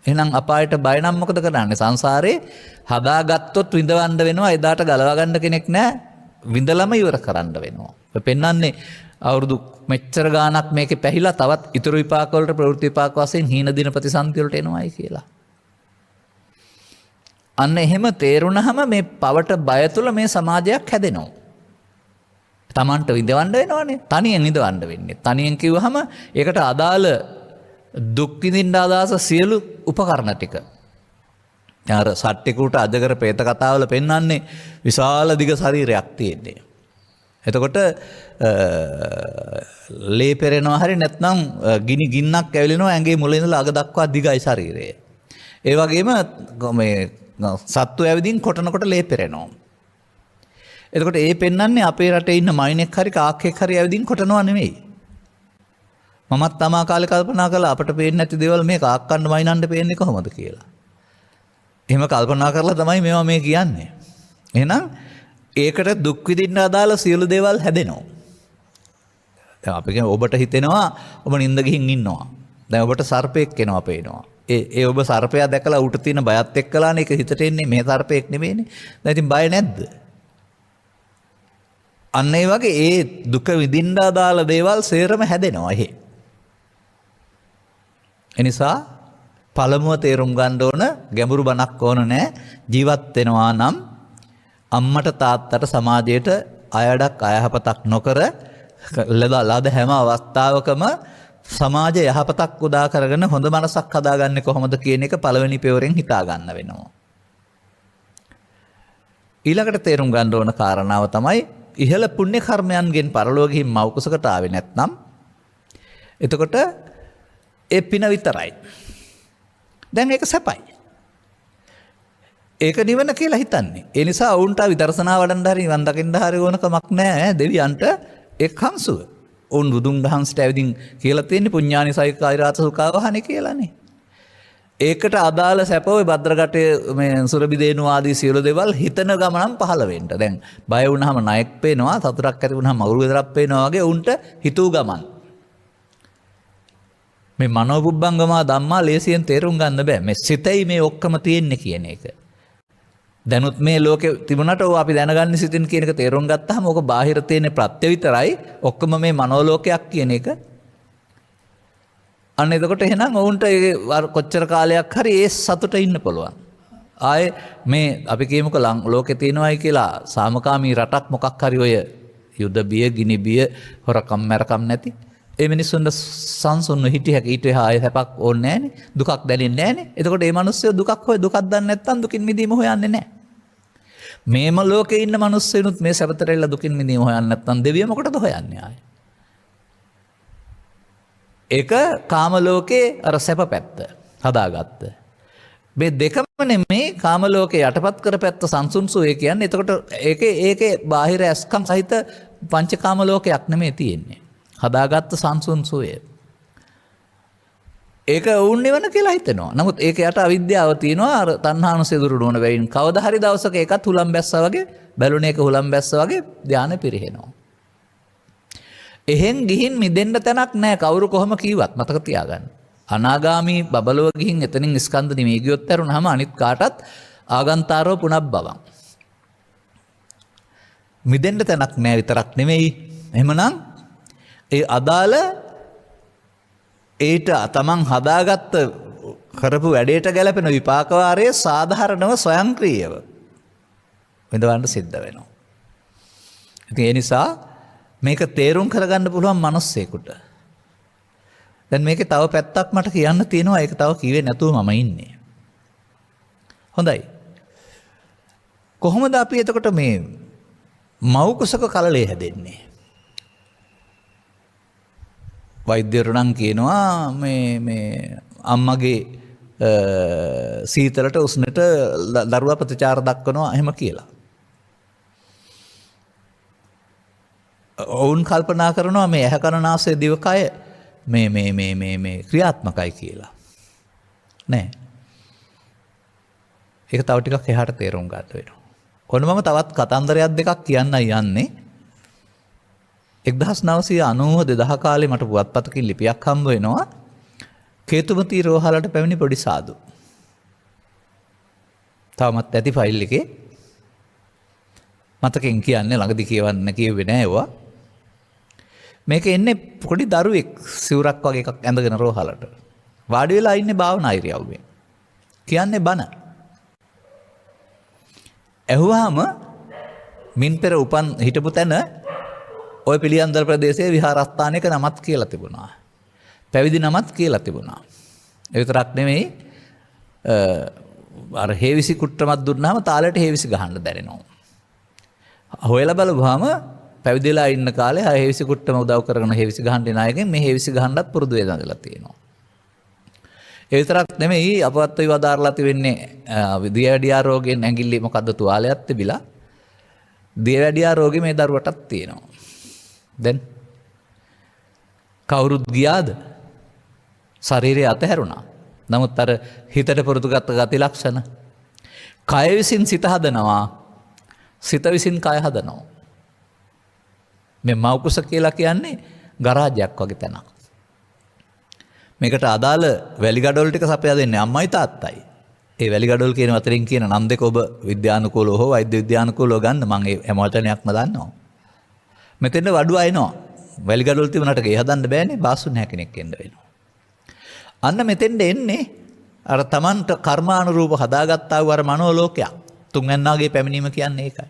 Speaker 2: එහෙනම් අපායට බය නම් මොකද කරන්නේ? සංසාරේ හදාගත්තොත් විඳවන්න වෙනවා. එදාට ගලවා ගන්න කෙනෙක් නැහැ. විඳලම ඉවර කරන්න වෙනවා. ඔය පෙන්වන්නේ අවුරුදු මෙච්චර ගාණක් මේකේ පැහිලා තවත් ඉතුරු විපාක වලට ප්‍රවෘත්ති විපාක වශයෙන් හීන දින ප්‍රතිසන්ති වලට එනවායි කියලා. අන්න එහෙම තේරුණාම මේ පවට බය තුල මේ සමාජයක් හැදෙනවා. Tamanට විඳවන්න වෙනවනේ. තනියෙන් විඳවන්න වෙන්නේ. තනියෙන් කිව්වහම ඒකට අදාළ දුක් විඳින්න අදහස සියලු උපකරණ ටික. අර සට්ටිකුට අජගර ප්‍රේත කතාවල පෙන්වන්නේ විශාල දිග ශරීරයක් තියෙන්නේ. එතකොට ලේ පෙරෙනවා හරි නැත්නම් ගිනි ගින්නක් ඇවිලෙනවා ඇඟේ මුල ඉඳලා අග දක්වා දිගයි ශරීරය. ඒ වගේම මේ සත්තු ඇවිදින් කොටනකොට ලේ පෙරෙනවා. එතකොට ඒ පෙන්වන්නේ අපේ රටේ ඉන්න මයිනෙක් හරි කාක්කෙක් හරි ඇවිදින් කොටනවා නෙමෙයි. මමත් තමා කාලේ කල්පනා කළා අපට පේන්නේ නැති දේවල් මේ කාක්කන්න මයිනන්න පේන්නේ කොහොමද කියලා. එහෙම කල්පනා කරලා තමයි මේවා මේ කියන්නේ. එහෙනම් ඒකට දුක් විඳින්න අදාළ සියලු දේවල් හැදෙනවා. දැන් අපි කියන්නේ ඔබට හිතෙනවා ඔබ නිින්ද ගිහින් ඉන්නවා. දැන් ඔබට සර්පෙක් එනවා පේනවා. ඒ ඔබ සර්පයා දැකලා ඌට තියෙන බයත් එක්කලානේ ඒක හිතට එන්නේ මේ සර්පෙක් නෙමෙයිනේ. දැන් ඉතින් බය නැද්ද? අන්න ඒ වගේ ඒ දුක විඳින්න අදාළ දේවල් සේරම හැදෙනවා එහෙ. එනිසා පළමුව තේරුම් ගන්න ඕන ගැඹුරු බණක් ඕන නෑ ජීවත් වෙනවා නම් අම්මට තාත්තට සමාජයට අයඩක් අයහපතක් නොකර ලද හැම අවස්ථාවකම සමාජ යහපතක් උදා කරගෙන හොඳ මනසක් හදාගන්නේ කොහොමද කියන එක පළවෙනි පියවරෙන් හිතා ගන්න වෙනවා. ඊළඟට තේරුම් ගන්න ඕන කාරණාව තමයි ඉහළ පුණ්‍ය කර්මයන්ගෙන් පරලෝක ගිහින් මව් කුසකට ආවේ නැත්නම් එතකොට ඒ පින විතරයි. දැන් ඒක සැපයි. ඒක නිවන කියලා හිතන්නේ. ඒ නිසා වුන්ට විදර්ශනා වඩන්න හරි නිවන් දකින්න හරි ඕනකමක් නැහැ දෙවියන්ට එක් හංසුව. උන් බුදුන් වහන්සේට ඇවිදින් කියලා තියෙන්නේ පුඤ්ඤානි සයිකායිරාත සුඛාවහනේ කියලානේ. ඒකට අදාළ සැප ඔය භද්‍රගටේ මේ සුරබි දේනු ආදී සියලු දේවල් හිතන ගමනම් පහළ වෙන්න. දැන් බය වුණාම ණයෙක් පේනවා, සතුටක් ඇති වුණාම මවුරු ගෙදරක් පේනවා වගේ උන්ට හිතූ ගමන්. මේ මනෝපුබ්බංගමා ධම්මා ලේසියෙන් තේරුම් ගන්න බෑ. මේ සිතයි මේ ඔක්කොම තියෙන්නේ කියන එක. දැනුත් මේ ලෝකෙ තිබුණාට ඕවා අපි දැනගන්නේ සිතින් කියන එක තේරුම් ගත්තාම ඕක බාහිර තියෙන ප්‍රත්‍ය විතරයි. ඔක්කොම මේ මනෝලෝකයක් කියන එක. අන්න එතකොට එහෙනම් ඔවුන්ට කොච්චර කාලයක් හරි ඒ සතුට ඉන්න පුළුවන්. ආයේ මේ අපි කියමුකෝ ලෝකේ තියෙනවායි කියලා සාමකාමී රටක් මොකක් හරි ඔය යුද බිය, ගිනි බිය, හොරකම් මරකම් නැති ඒ මිනිස්සුන්ට සංසුන්ව හිටිය හැකි ඊට ආයෙ හැපක් ඕනේ නැහනේ. දුකක් දැනෙන්නේ නැහනේ. එතකොට මේ මිනිස්සු දුකක් දන්නේ නැත්නම් දුකින් මිදීම හොයන්නේ නැහැ. මේම ලෝකේ ඉන්න මිනිස්සුනුත් මේ සැපතරෙල්ල දුකින් මිදීම හොයන්නේ නැත්නම් දෙවිය මොකටද හොයන්නේ ආයෙ? ඒක කාම ලෝකේ අර සැප පැත්ත හදාගත්ත. මේ දෙකම නෙමේ කාම ලෝකේ යටපත් කරපැත්ත සංසුන් සුවේ කියන්නේ. එතකොට ඒකේ බාහිර ඇස්කම් සහිත පංචකාම ලෝකයක් නෙමේ තියෙන්නේ. හදාගත්ත සංසුන් සුවේ. ඒක වුන් නිවන කියලා හිතෙනවා. නමුත් ඒක යට අවිද්‍යාව තියෙනවා. අර තණ්හානුසය දුරු නොවන වෙයින් කවදා හරි දවසක ඒකත් හුලම් බැස්සා වගේ බැලුන එක හුලම් බැස්සා වගේ ධානය පිරිහෙනවා. එහෙන් ගිහින් මිදෙන්න තැනක් නැහැ. කවුරු කොහොම කිව්වත් මතක තියාගන්න. අනාගාමී බබලව ගිහින් එතනින් ස්කන්ධ නිමී ගියොත් ඇරුණාම අනිත් කාටත් ආගන්තාරෝ පුනබ්බවං. මිදෙන්න තැනක් නැහැ විතරක් නෙමෙයි. එහෙමනම් ඒ අදාළ ඒට තමන් හදාගත්ත කරපු වැඩේට ගැලපෙන විපාක වාරයේ සාධාරණව ස්වයංක්‍රීයව විඳවන්න සිද්ධ වෙනවා. ඉතින් ඒ නිසා මේක තේරුම් කරගන්න පුළුවන් මිනිස්සෙකුට. දැන් මේකේ තව පැත්තක් මට කියන්න තියෙනවා. ඒක තව කිව්වේ නැතුව මම ඉන්නේ. හොඳයි. කොහොමද අපි එතකොට මේ මව් කුසක කලලේ හැදෙන්නේ? වෛද්‍යවරු නම් කියනවා මේ අම්මගේ සීතලට උෂ්ණට දරුවා ප්‍රතිචාර දක්වනවා එහෙම කියලා. ඔවුන් කල්පනා කරනවා මේ ඇහැ කන නාසය දිවකය මේ ක්‍රියාත්මකයි කියලා. නෑ. ඒක තව ටිකක් එහාට තේරුම් ගන්න වෙනවා. ඔන්න මම තවත් කතන්දරයක් දෙකක් කියන්නයි යන්නේ. 1990 2000 කාලේ මට පුවත්පතකින් ලිපියක් හම්බ වෙනවා. කේතුමති රෝහලට පැමිණි පොඩි සාදු. තාමත් ඇති ෆයිල් එකේ. මතකෙන් කියන්නේ ළඟදි කියවන්න කිව්වේ නෑ ඒවා. මේක එන්නේ පොඩි දරුවෙක් සිවුරක් වගේ එකක් ඇඳගෙන රෝහලට. වාඩි වෙලා ඉන්නේ භාවනා ඉරියව්වෙන්. කියන්නේ බණ. ඇහුවාම මින් පෙර උපන් හිටපු තැන ඔය පිළියන්දල ප්‍රදේශයේ විහාරස්ථානයක නමත් කියලා තිබුණා. පැවිදි නමත් කියලා තිබුණා. ඒ විතරක් නෙමෙයි අර හේවිසි කුට්ටමක් දුන්නාම තාලෙට හේවිසි ගහන්න දැනෙනවා. හොයලා බලුවාම පැවිදිලා ඉන්න කාලේ හේවිසි කුට්ටම උදව් කරගෙන හේවිසි ගහන්න එන අයගෙන් මේ හේවිසි ගහන්නත් පුරුදු වෙලා තියෙනවා. ඒ විතරක් නෙමෙයි අපවත් විවදාරලා තිබෙන්නේ දියවැඩියා රෝගයෙන් ඇඟිලි මොකද්ද තුවාලයක් තිබිලා දියවැඩියා රෝගේ මේ දරුවටත් තියෙනවා. දැන් කවුරුත් ගියාද? ශරීරය අතහැරුණා. නමුත් අර හිතට පුරුදුගත් ගති ලක්ෂණ කය විසින් සිත හදනවා, සිත විසින් කය හදනවා. මේ මව්කුස කියලා කියන්නේ ගරාජයක් වගේ තැනක්. මේකට අදාළ වැලිගඩොල් ටික සපයා දෙන්නේ අම්මයි තාත්තයි. ඒ වැලිගඩොල් කියන වතරින් කියන නම් දෙක ඔබ විද්‍යානුකූලව හෝ වෛද්‍ය විද්‍යානුකූලව ගන්න මම ඒ හැමවටනයක්ම දන්නවා. මෙතෙන්ද වඩුව එනවා. වැලිගඩොල් තිබුණාට ගේ හදන්න බෑනේ බාසුන් නැහැ කෙනෙක් එන්න වෙනවා. අන්න මෙතෙන්ද එන්නේ අර Tamanට කර්මානුරූප හදාගත්තා වූ අර මනෝලෝකයක්. තුන්වැන්නාගේ පැමිණීම කියන්නේ ඒකයි.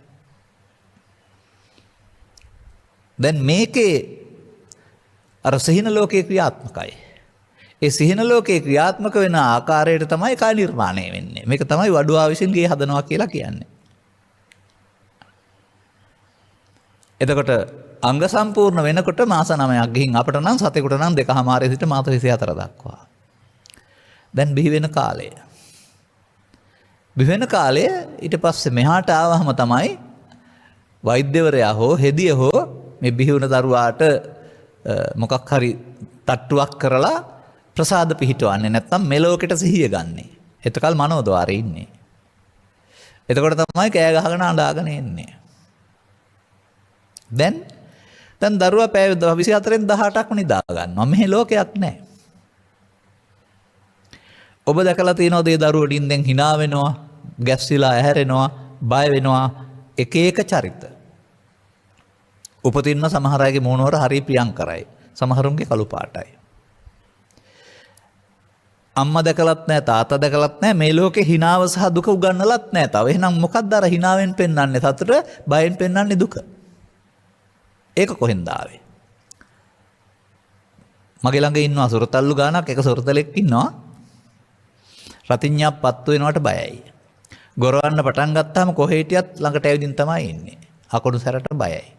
Speaker 2: දැන් මේකේ අර සිහින ලෝකේ ක්‍රියාත්මකයි. ඒ සිහින ලෝකේ ක්‍රියාත්මක වෙන ආකාරයට තමයි කාය නිර්මාණය වෙන්නේ. මේක තමයි වඩුවා විසින් ගේ හදනවා කියලා කියන්නේ. එතකොට අංග සම්පූර්ණ වෙනකොට මාස 9ක් ගිහින් අපිට නම් සතෙකුට නම් 2මාරේ සිට මාස 24 දක්වා. දැන් බිහි වෙන කාලය. බිහි වෙන කාලය ඊට පස්සේ මෙහාට ආවහම තමයි වෛද්‍යවරයා හෝ හෙදිය හෝ මේ බිහි වුණ දරුවාට මොකක් හරි තට්ටුවක් කරලා ප්‍රසාද පිහිටවන්නේ නැත්නම් මෙලෝකෙට සිහිය ගන්නෙ. එතකල් මනෝද්වාරේ ඉන්නේ. එතකොට තමයි කෑ ගහගෙන අඬාගෙන එන්නේ. දැන් දරුවා පැය 24න් 18ක් නිදා ගන්නවා. මෙහි ලෝකයක් නැහැ. ඔබ දැකලා තියෙනවද ඒ දරුවෝ ඩින්දෙන් hina වෙනවා, ගැස්සිලා ඇහැරෙනවා, බය වෙනවා, එක එක චරිත. උපතින්ම සමහර අයගේ මූණවර හරි ප්‍රියංකරයි. සමහරුන්ගේ කළු පාටයි. අම්මා දැකලත් නැහැ, තාත්තා දැකලත් නැහැ, මේ ලෝකේ hinaව සහ දුක උගන්වලත් නැහැ. තව එහෙනම් මොකක්ද අර hinaවෙන් පෙන්වන්නේ සතුට, බයෙන් පෙන්වන්නේ දුක? ඒක කොහෙන්ද ආවේ? මගේ ළඟ ඉන්නවා සොරතල්ලු ගානක්, එක සොරතලෙක් ඉන්නවා. රතිඤ්ඤාප් පත්තු වෙනවට බයයි. ගොරවන්න පටන් ගත්තාම කොහේ හිටියත් ළඟට ඇවිදින් තමයි ඉන්නේ. අකුණු සැරට බයයි.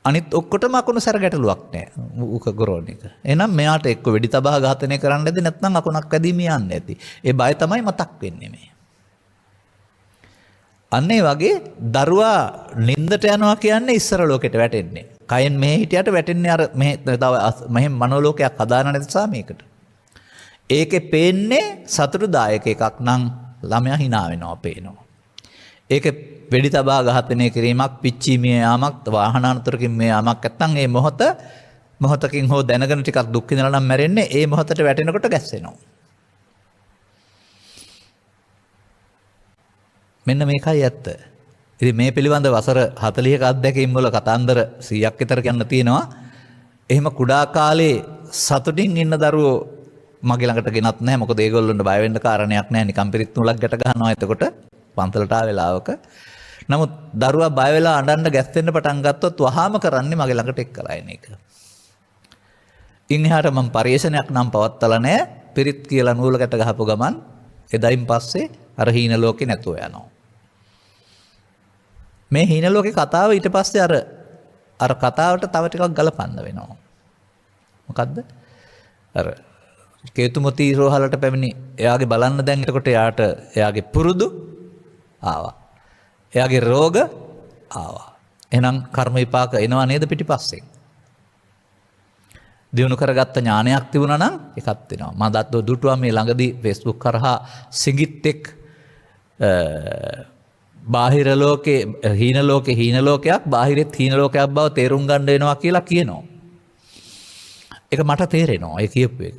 Speaker 2: අනිත් ඔක්කොටම අකුණු සැර ගැටලුවක් නැහැ. ඌක ගොරවන එක. එහෙනම් මෙයාට එක්ක වෙඩි තබා ඝාතනය කරන්න ඇති නැත්නම් අකුණක් ඇදීම යන්නේ ඇති. ඒ බය තමයි මතක් වෙන්නේ මේ. අන්න ඒ වගේ දරුවා නින්දට යනවා කියන්නේ ඉස්සර ලෝකෙට වැටෙන්නේ. කයෙන් මෙහෙ හිටියට වැටෙන්නේ අර මෙහෙ මනෝලෝකයක් හදාන නිසා මේකට. ඒකේ පේන්නේ සතුටුදායක එකක් නම් ළමයා hina වෙනවා පේනවා. ඒකේ වෙඩි තබා ඝාතනය කිරීමක්, පිච්චීමේ යාමක්, වාහන අනතුරකින් මේ යාමක් නැත්නම් ඒ මොහොතකින් හෝ දැනගෙන ටිකක් දුක් විඳලා නම් මැරෙන්නේ ඒ මොහොතට වැටෙනකොට ගැස්සෙනවා. මෙන්න මේකයි ඇත්ත. ඉතින් මේ පිළිබඳ වසර 40ක අත්දැකීම් වල කතාන්දර 100ක් විතර කියන්න තියෙනවා. එහෙම කුඩා කාලේ සතුටින් ඉන්න දරුවෝ මගේ ළඟට ගෙනත් නැහැ. මොකද ඒගොල්ලොන්ට බය වෙන්න කාරණයක් නැහැ. නිකම් පිරිත් නූලක් ගැට ගන්නවා. එතකොට පන්සලට ආ වෙලාවක. නමුත් දරුවා බය වෙලා අඬන්න ගැස්සෙන්න පටන් ගත්තොත් වහාම කරන්නේ මගේ ළඟට එක්කලා එන එක. ඉන් එහාට මම පරිේශනයක් නම් පවත්තලා නැහැ. පිරිත් කියලා නූල ගැට ගහපු ගමන් එදයින් පස්සේ අර හීන ලෝකේ නැතුව යනවා. මේ හීන ලෝකේ කතාව ඊට පස්සේ අර කතාවට තව ටිකක් ගලපන්න වෙනවා. මොකද්ද? අර කේතුමති රෝහලට පැමිණි එයාගේ බලන්න දැන් එතකොට එයාගේ පුරුදු ආවා. එයාගේ රෝග ආවා. එහෙනම් කර්ම විපාක එනවා නේද පිටිපස්සෙන්? දිනු කරගත්ත ඥානයක් තිබුණා නම් එකක් වෙනවා. මම දත් දුටුවා මේ ළඟදී Facebook කරහා සිඟිත්තෙක් බාහිර ලෝකේ හීන ලෝකයක් බාහිරෙත් හීන ලෝකයක් බව තේරුම් ගන්න වෙනවා කියලා කියනවා. ඒක මට තේරෙනවා ඒ කියපු එක.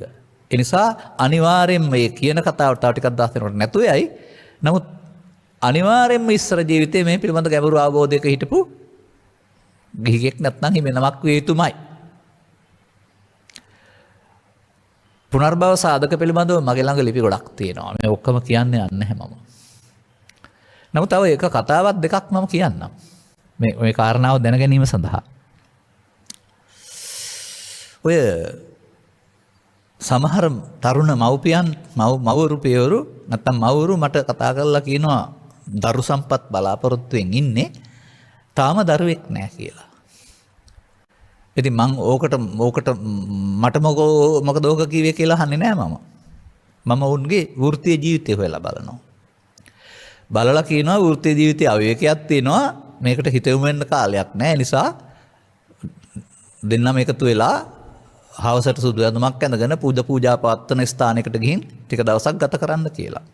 Speaker 2: ඒ නිසා අනිවාර්යෙන්ම මේ කියන කතාවට තව ටිකක් දාස් වෙනකොට නැතු වෙයි. නමුත් අනිවාර්යෙන්ම ඉස්සර ජීවිතේ මේ පිළිබඳ ගැඹුරු අවබෝධයක හිටපු ගිහිගෙක් නැත්නම් හිමෙනමක් විය යුතුමයි. පුනර්භව සාධක පිළිබඳව මගේ ළඟ ලිපි ගොඩක් තියෙනවා. මේ ඔක්කොම කියන්නේ නැහැ මම. නමුත් තව එක කතාවක් දෙකක් මම කියන්නම්. මේ කාරණාව දැන ගැනීම සඳහා. ඔය සමහර තරුණ මව්පියන් මවුරු පියවරු නැත්නම් මවුරු මට කතා කරලා කියනවා දරු සම්පත් බලාපොරොත්තුෙන් ඉන්නේ තාම දරුවෙක් නැහැ කියලා. ඉතින් මං ඕකට මට මොකද ඕක කිව්වේ කියලා අහන්නේ නැහැ මම උන්ගේ වෘත්තීය ජීවිතය හොයලා බලනවා. බලලා කියනවා වෘත්තීය ජීවිතයේ අවිවේකයක් තියෙනවා මේකට හිත යොමු වෙන්න කාලයක් නැහැ නිසා දෙන්නම එකතු වෙලා හවසට සුදු ඇඳුමක් ඇඳගෙන පූජා පවත්වන ස්ථානයකට ගිහින් ටික දවසක් ගත කරන්න කියලා.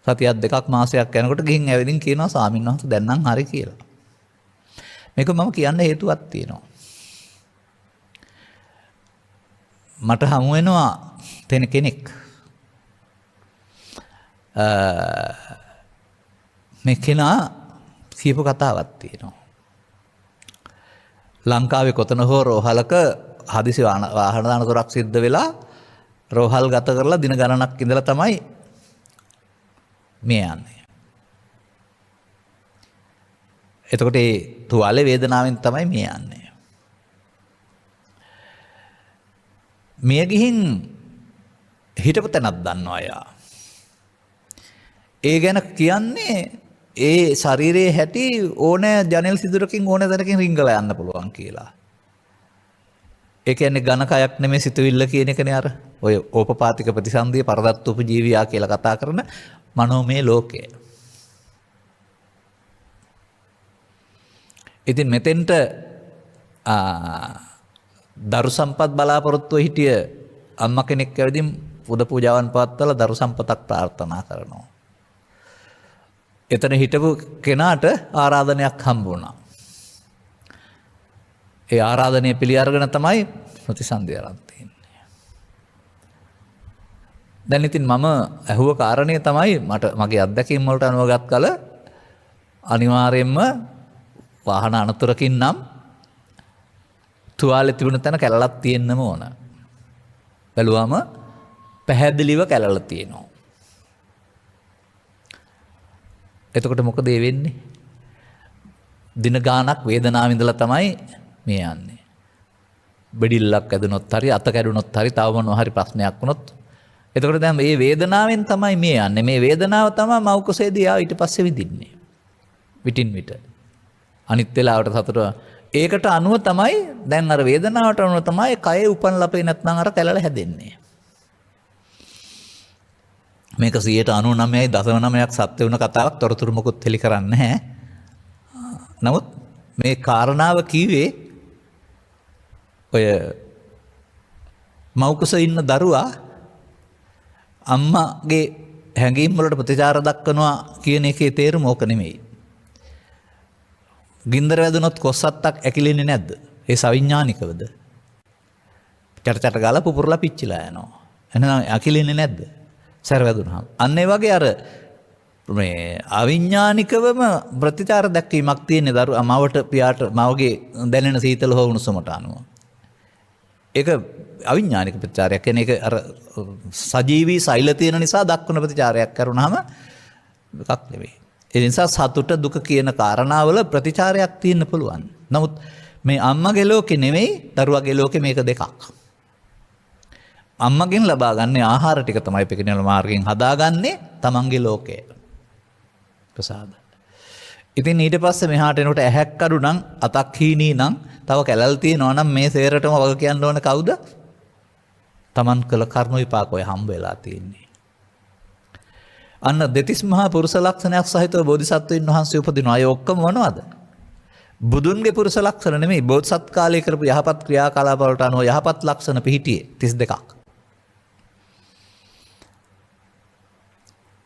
Speaker 2: සතියක් දෙකක් මාසයක් යනකොට ගිහින් ඇවිදින් කියනවා ස්වාමීන් වහන්සේ දැන් නම් හරි කියලා. මේක මම කියන්න හේතුවක් තියෙනවා. මට හමු වෙනවා කෙනෙක් මේ කෙනා කියපු කතාවක් තියෙනවා. ලංකාවේ කොතන හෝ රෝහලක හදිසි වාහන අනතුරක් සිද්ධ වෙලා රෝහල් ගත කරලා දින ගණනක් ඉඳලා තමයි මේ යන්නේ. එතකොට ඒ තුවාලේ වේදනාවෙන් තමයි මේ යන්නේ. මිය ගිහින් හිටපු තැනක් දන්නවා යා. ඒ ගැන කියන්නේ ඒ ශරීරයේ හැටි ඕනෑ ජනෙල් සිදුරකින් ඕනෑ තැනකින් රිංගලා යන්න පුළුවන් කියලා. ඒ කියන්නේ ඝන කයක් නෙමෙයි සිතුවිල්ල කියන එකනේ අර ඔය ඕපපාතික ප්‍රතිසන්දිය පරදත්තෝපජීවියා කියලා කතා කරන මනෝමය ලෝකය. ඉතින් මෙතෙන්ට දරු සම්පත් බලාපොරොත්තුව හිටිය අම්මා කෙනෙක් ඇවිදින් පුද පූජාවන් පවත්වලා දරු සම්පතක් ප්‍රාර්ථනා කරනවා. එතන හිටපු කෙනාට ආරාධනයක් හම්බ වුණා. ඒ ආරාධනය පිළි අරගෙන තමයි ප්‍රතිසන්දිය අරන් තියෙන්නේ. දැන් ඉතින් මම ඇහුව කාරණේ තමයි මගේ අත්දැකීම් වලට අනුවගත් කල අනිවාර්යයෙන්ම වාහන අනතුරකින් නම් තුවාලේ තිබුණ තැන කැලලක් තියෙන්නම ඕන. බැලුවාම පැහැදිලිව කැලල තියෙනවා. එතකොට මොකද ඒ වෙන්නේ? දින ගාණක් වේදනාව විඳලා තමයි මේ යන්නේ. බෙඩිල්ලක් ඇදුනොත් හරි අත කැඩුනොත් හරි තව මොනවා හරි ප්‍රශ්නයක් වුණොත් එතකොට දැන් මේ වේදනාවෙන් තමයි මේ යන්නේ. මේ වේදනාව තමයි මව් කුසේදී ආ ඊට පස්සේ විඳින්නේ. විටින් විට. අනිත් වෙලාවට සතුට ඒකට අනුව තමයි දැන් අර වේදනාවට අනුව තමයි කයේ උපන් ලපේ නැත්නම් අර කැලල හැදෙන්නේ. මේක 99.9ක් සත්‍ය වුණ කතාවක් තොරතුරු මොකුත් හෙලි කරන්නේ නැහැ. නමුත් මේ කාරණාව කීවේ ඔය මව්කුස ඉන්න දරුවා අම්මාගේ හැඟීම් වලට ප්‍රතිචාර දක්වනවා කියන එකේ තේරුම ඕක නෙමෙයි. ගින්දර වැදුනොත් කොස්සත්තක් ඇකිලෙන්නේ නැද්ද? ඒ සවිඥානිකවද? චටචට ගාලා පුපුරලා පිච්චිලා යනවා. එහෙනම් ඇකිලෙන්නේ නැද්ද? සැර වැදුනහම. අන්න ඒ වගේ අර මේ අවිඥානිකවම ප්‍රතිචාර දක්වීමක් තියෙන දරුවා මවට පියාට මවගේ දැනෙන සීතල හෝ උණුසුමට අනුව. ඒක අවිඥානික ප්‍රතිචාරයක්. කියන්නේ ඒක අර සජීවී සෛල තියෙන නිසා දක්වන ප්‍රතිචාරයක් කරුණාම එකක් නෙවෙයි. ඒ නිසා සතුට දුක කියන කාරණාවල ප්‍රතිචාරයක් තියෙන්න පුළුවන්. නමුත් මේ අම්මගේ ලෝකේ නෙමෙයි දරුවාගේ ලෝකේ මේක දෙකක්. අම්මගෙන් ලබා ගන්න ආහාර ටික තමයි පිළිනල මාර්ගයෙන් හදාගන්නේ තමන්ගේ ලෝකය. ප්‍රසාද. ඉතින් ඊට පස්සේ මෙහාට එනකොට ඇහැක් කඩු නම් අතක් හීනී නම් තව කැලල් තියෙනවා නම් මේ සේරටම වග කියන්න ඕන කවුද? තමන් කළ කර්ම විපාක ඔය හම්බ වෙලා තියෙන්නේ. අන්න දෙතිස් මහා පුරුෂ ලක්ෂණයක් සහිතව බෝධිසත්වයින් වහන්සේ උපදිනවා. අය ඔක්කොම මොනවද? බුදුන්ගේ පුරුෂ ලක්ෂණ නෙමෙයි. බෝධිසත් කාලයේ කරපු යහපත් ක්‍රියාකලාප වලට අනුව යහපත් ලක්ෂණ පිහිටියේ 32ක්.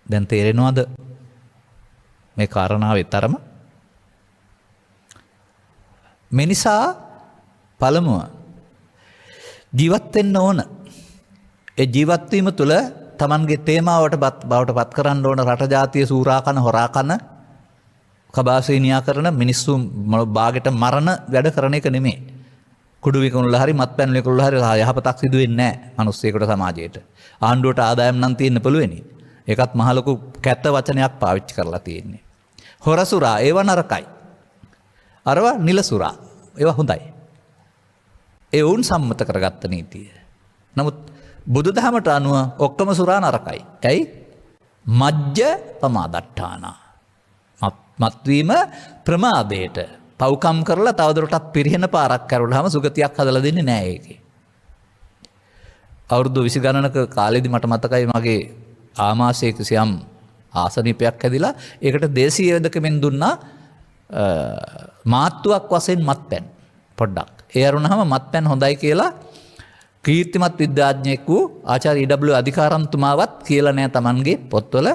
Speaker 2: දැන් තේරෙනවද මේ කාරණාවේ තරම? මේ නිසා පළමුව ජීවත් වෙන්න ඕන. ඒ ජීවත් වීම තුළ තමන්ගේ තේමාවට බවට පත් කරන්න ඕන රට ජාතිය සූරා කන හොරා කන කබාසීනියා කරන මිනිස්සු බාගෙට මරණ වැඩ කරන එක නෙමෙයි. කුඩු විකුණලා හරි මත්පැන් විකුණලා හරි යහපතක් සිදු වෙන්නේ නැහැ මිනිස්සෙකුට සමාජයට. ආණ්ඩුවට ආදායම් නම් තියෙන්න පුළුවනි. ඒකත් මහ ලොකු කැත වචනයක් පාවිච්චි කරලා තියෙන්නේ. හොරසුරා ඒව නරකයි. අරව නිලසුරා ඒව හොඳයි. ඒ වුන් සම්මත කරගත්ත නීතිය. නමුත් බුදුදහමට අනුව ඔක්කොම සුරා නරකයි. ඇයි? මජ්ජ පමාදට්ඨාන. මත්වීම ප්‍රමාදයට පව්කම් කරලා තවදුරටත් පිරිහෙන පාරක් කරුණාම සුගතියක් හදලා දෙන්නේ නැහැ ඒකේ. අවුරුදු 20 ගණනක කාලෙදි මට මතකයි මගේ ආමාශයේ කිසියම් ආසනීපයක් හැදිලා ඒකට දේශීය වෙදකමින් දුන්නා මාත්තුවක් වශයෙන් මත්පැන් පොඩ්ඩක්. ඒ අරුණාම මත්පැන් හොඳයි කියලා කීර්තිමත් විද්‍යාඥයෙක් වූ ආචාර්ය ඊ.ඩබ්ලිව් අධිකාරම්තුමාවත් කියලා නෑ Tamanගේ පොත්වල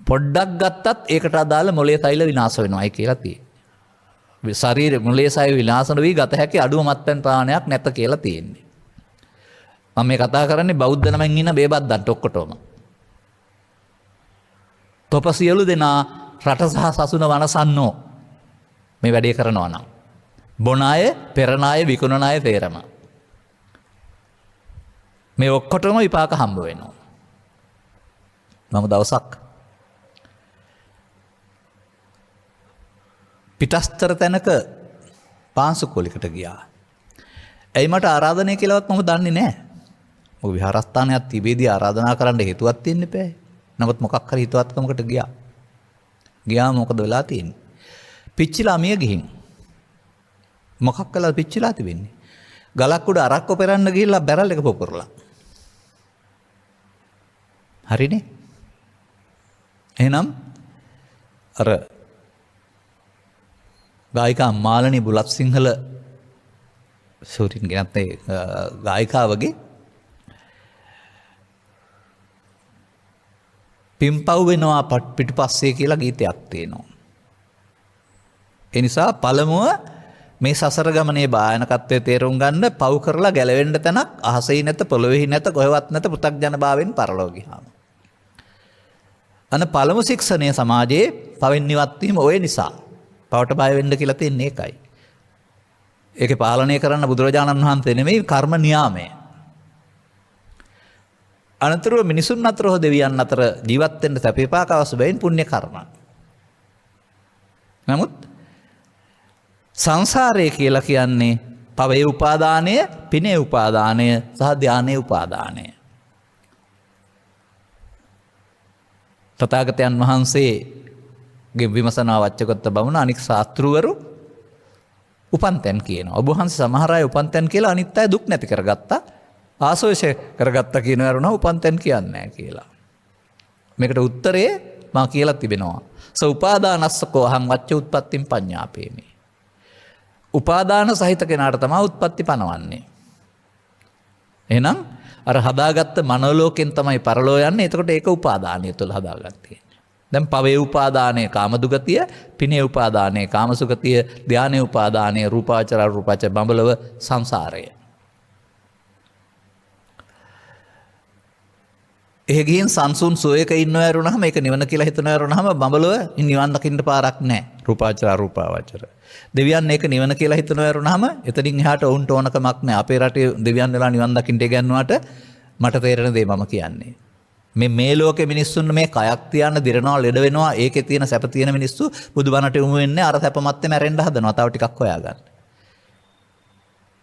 Speaker 2: පොඩ්ඩක් ගත්තත් ඒකට අදාළ මොළයේ තෛල විනාශ වෙනවායි කියලා තියෙන්නේ. ශරීර මොළයේ සය විනාශ නොවි ගත හැකි අඩුව මත්පැන් ප්‍රාණයක් නැත කියලා තියෙන්නේ. මම මේ කතා කරන්නේ බෞද්ධ නමෙන් ඉන්න බේබද්දන්ට ඔක්කොටම. තොප සියලු දෙනා රට සහ සසුන වනසන්නෝ මේ වැඩේ කරනවා නම්. බොන අය, පෙරණ අය, විකුණන අය තේරම. මේ ඔක්කොටම විපාක හම්බ වෙනවා. මම දවසක් පිටස්තර තැනක පාංශුකෝලයකට ගියා. ඇයි මට ආරාධනය කියලාවත් මම දන්නේ නැහැ. මොකද විහාරස්ථානයක් තිබේදී ආරාධනා කරන්න හේතුවක් තියෙන්න බෑ. නමුත් මොකක් හරි හිතවත්කමකට ගියා. ගියාම මොකද වෙලා තියෙන්නේ? පිච්චිලා මිය ගිහින්. මොකක් කළාද පිච්චිලා තිබෙන්නේ? ගලක් උඩ අරක්ක පෙරන්න ගිහිල්ලා බැරල් එක පොපුරලා. හරිනේ? එහෙනම් අර ගායිකා මාලනී බුලත් සිංහල ෂූටින් ගෙනත් ගායිකාවගේ පිම්පව් වෙනවා පිටුපස්සේ කියලා ගීතයක් තියෙනවා. ඒ නිසා පළමුව මේ සසර ගමනේ භයානකත්වය තේරුම් ගන්න පව් කරලා ගැලවෙන්න තැනක් අහසෙහි නැත පොළොවේහි නැත කොහෙවත් නැත පෘථග්ජන භාවයෙන් පරලෝ ගියාම. අන පළමු ශික්ෂණය සමාජයේ පවෙන් නිවත් වීම ඔය නිසා. පවට බය වෙන්න කියලා තියෙන්නේ ඒකයි. ඒකේ පාලනය කරන්න බුදුරජාණන් වහන්සේ නෙමෙයි කර්ම නියාමය. අනතුරුව මිනිසුන් අතර හෝ දෙවියන් අතර ජීවත් වෙන්න සැපේපාක අවශ්‍ය බැවින් පුණ්‍ය කර්ම. නමුත් සංසාරය කියලා කියන්නේ පවේ උපාදානය, පිනේ උපාදානය සහ ධානයේ උපාදානය. තථාගතයන් වහන්සේගේ විමසනා වච්චගත බමුණ අනික් ශාස්ත්‍රවරු උපන්තැන් කියනවා. ඔබ වහන්සේ සමහර අය උපන්තැන් කියලා අනිත් අය දුක් නැති කරගත්තා. ආසෝෂය කරගත්තා කියනවා වරුණා උපන්තැන් කියන්නේ නැහැ කියලා. මේකට උත්තරේ මා කියලා තිබෙනවා. උපාදානස්සකෝ අහං වච්ච උත්පත්තිම් පඤ්ඤාපේමි. උපාදාන සහිත කෙනාට තමයි උත්පත්ති පනවන්නේ. එහෙනම් අර හදාගත්ත මනෝලෝකෙන් තමයි පරලෝ යන්නේ. එතකොට ඒක උපාදානය තුළ හදාගත්තේ. දැන් පවේ උපාදානයේ කාමදුගතිය, පිනේ උපාදානයේ කාමසුගතිය, ධානයේ උපාදානයේ රූපාවචර අරූපාවචර බඹලව සංසාරය. එහෙ ගිහින් සංසුන් සෝයක ඉන්නවා වරුණාම ඒක නිවන කියලා හිතනවා වරුණාම බඹලව නිවන් දකින්න පාරක් නැහැ. රූපාවචර අරූපාවචර. දෙවියන් ඒක නිවන කියලා හිතනවා වරුණාම එතනින් එහාට වුන්ට ඕනකමක් නැහැ. අපේ රටේ දෙවියන් වෙලා නිවන් දකින්න ගන්නවට මට තේරෙන දේ මම කියන්නේ. මේ ලෝකේ මිනිස්සුන් මේ කයක් තියන්න දිරනවා ලෙඩ වෙනවා ඒකේ තියෙන සැප තියෙන මිනිස්සු බුදුබණට යොමු වෙන්නේ අර සැපමත්te මැරෙන්න හදනවා. තව ටිකක් හොයාගන්න.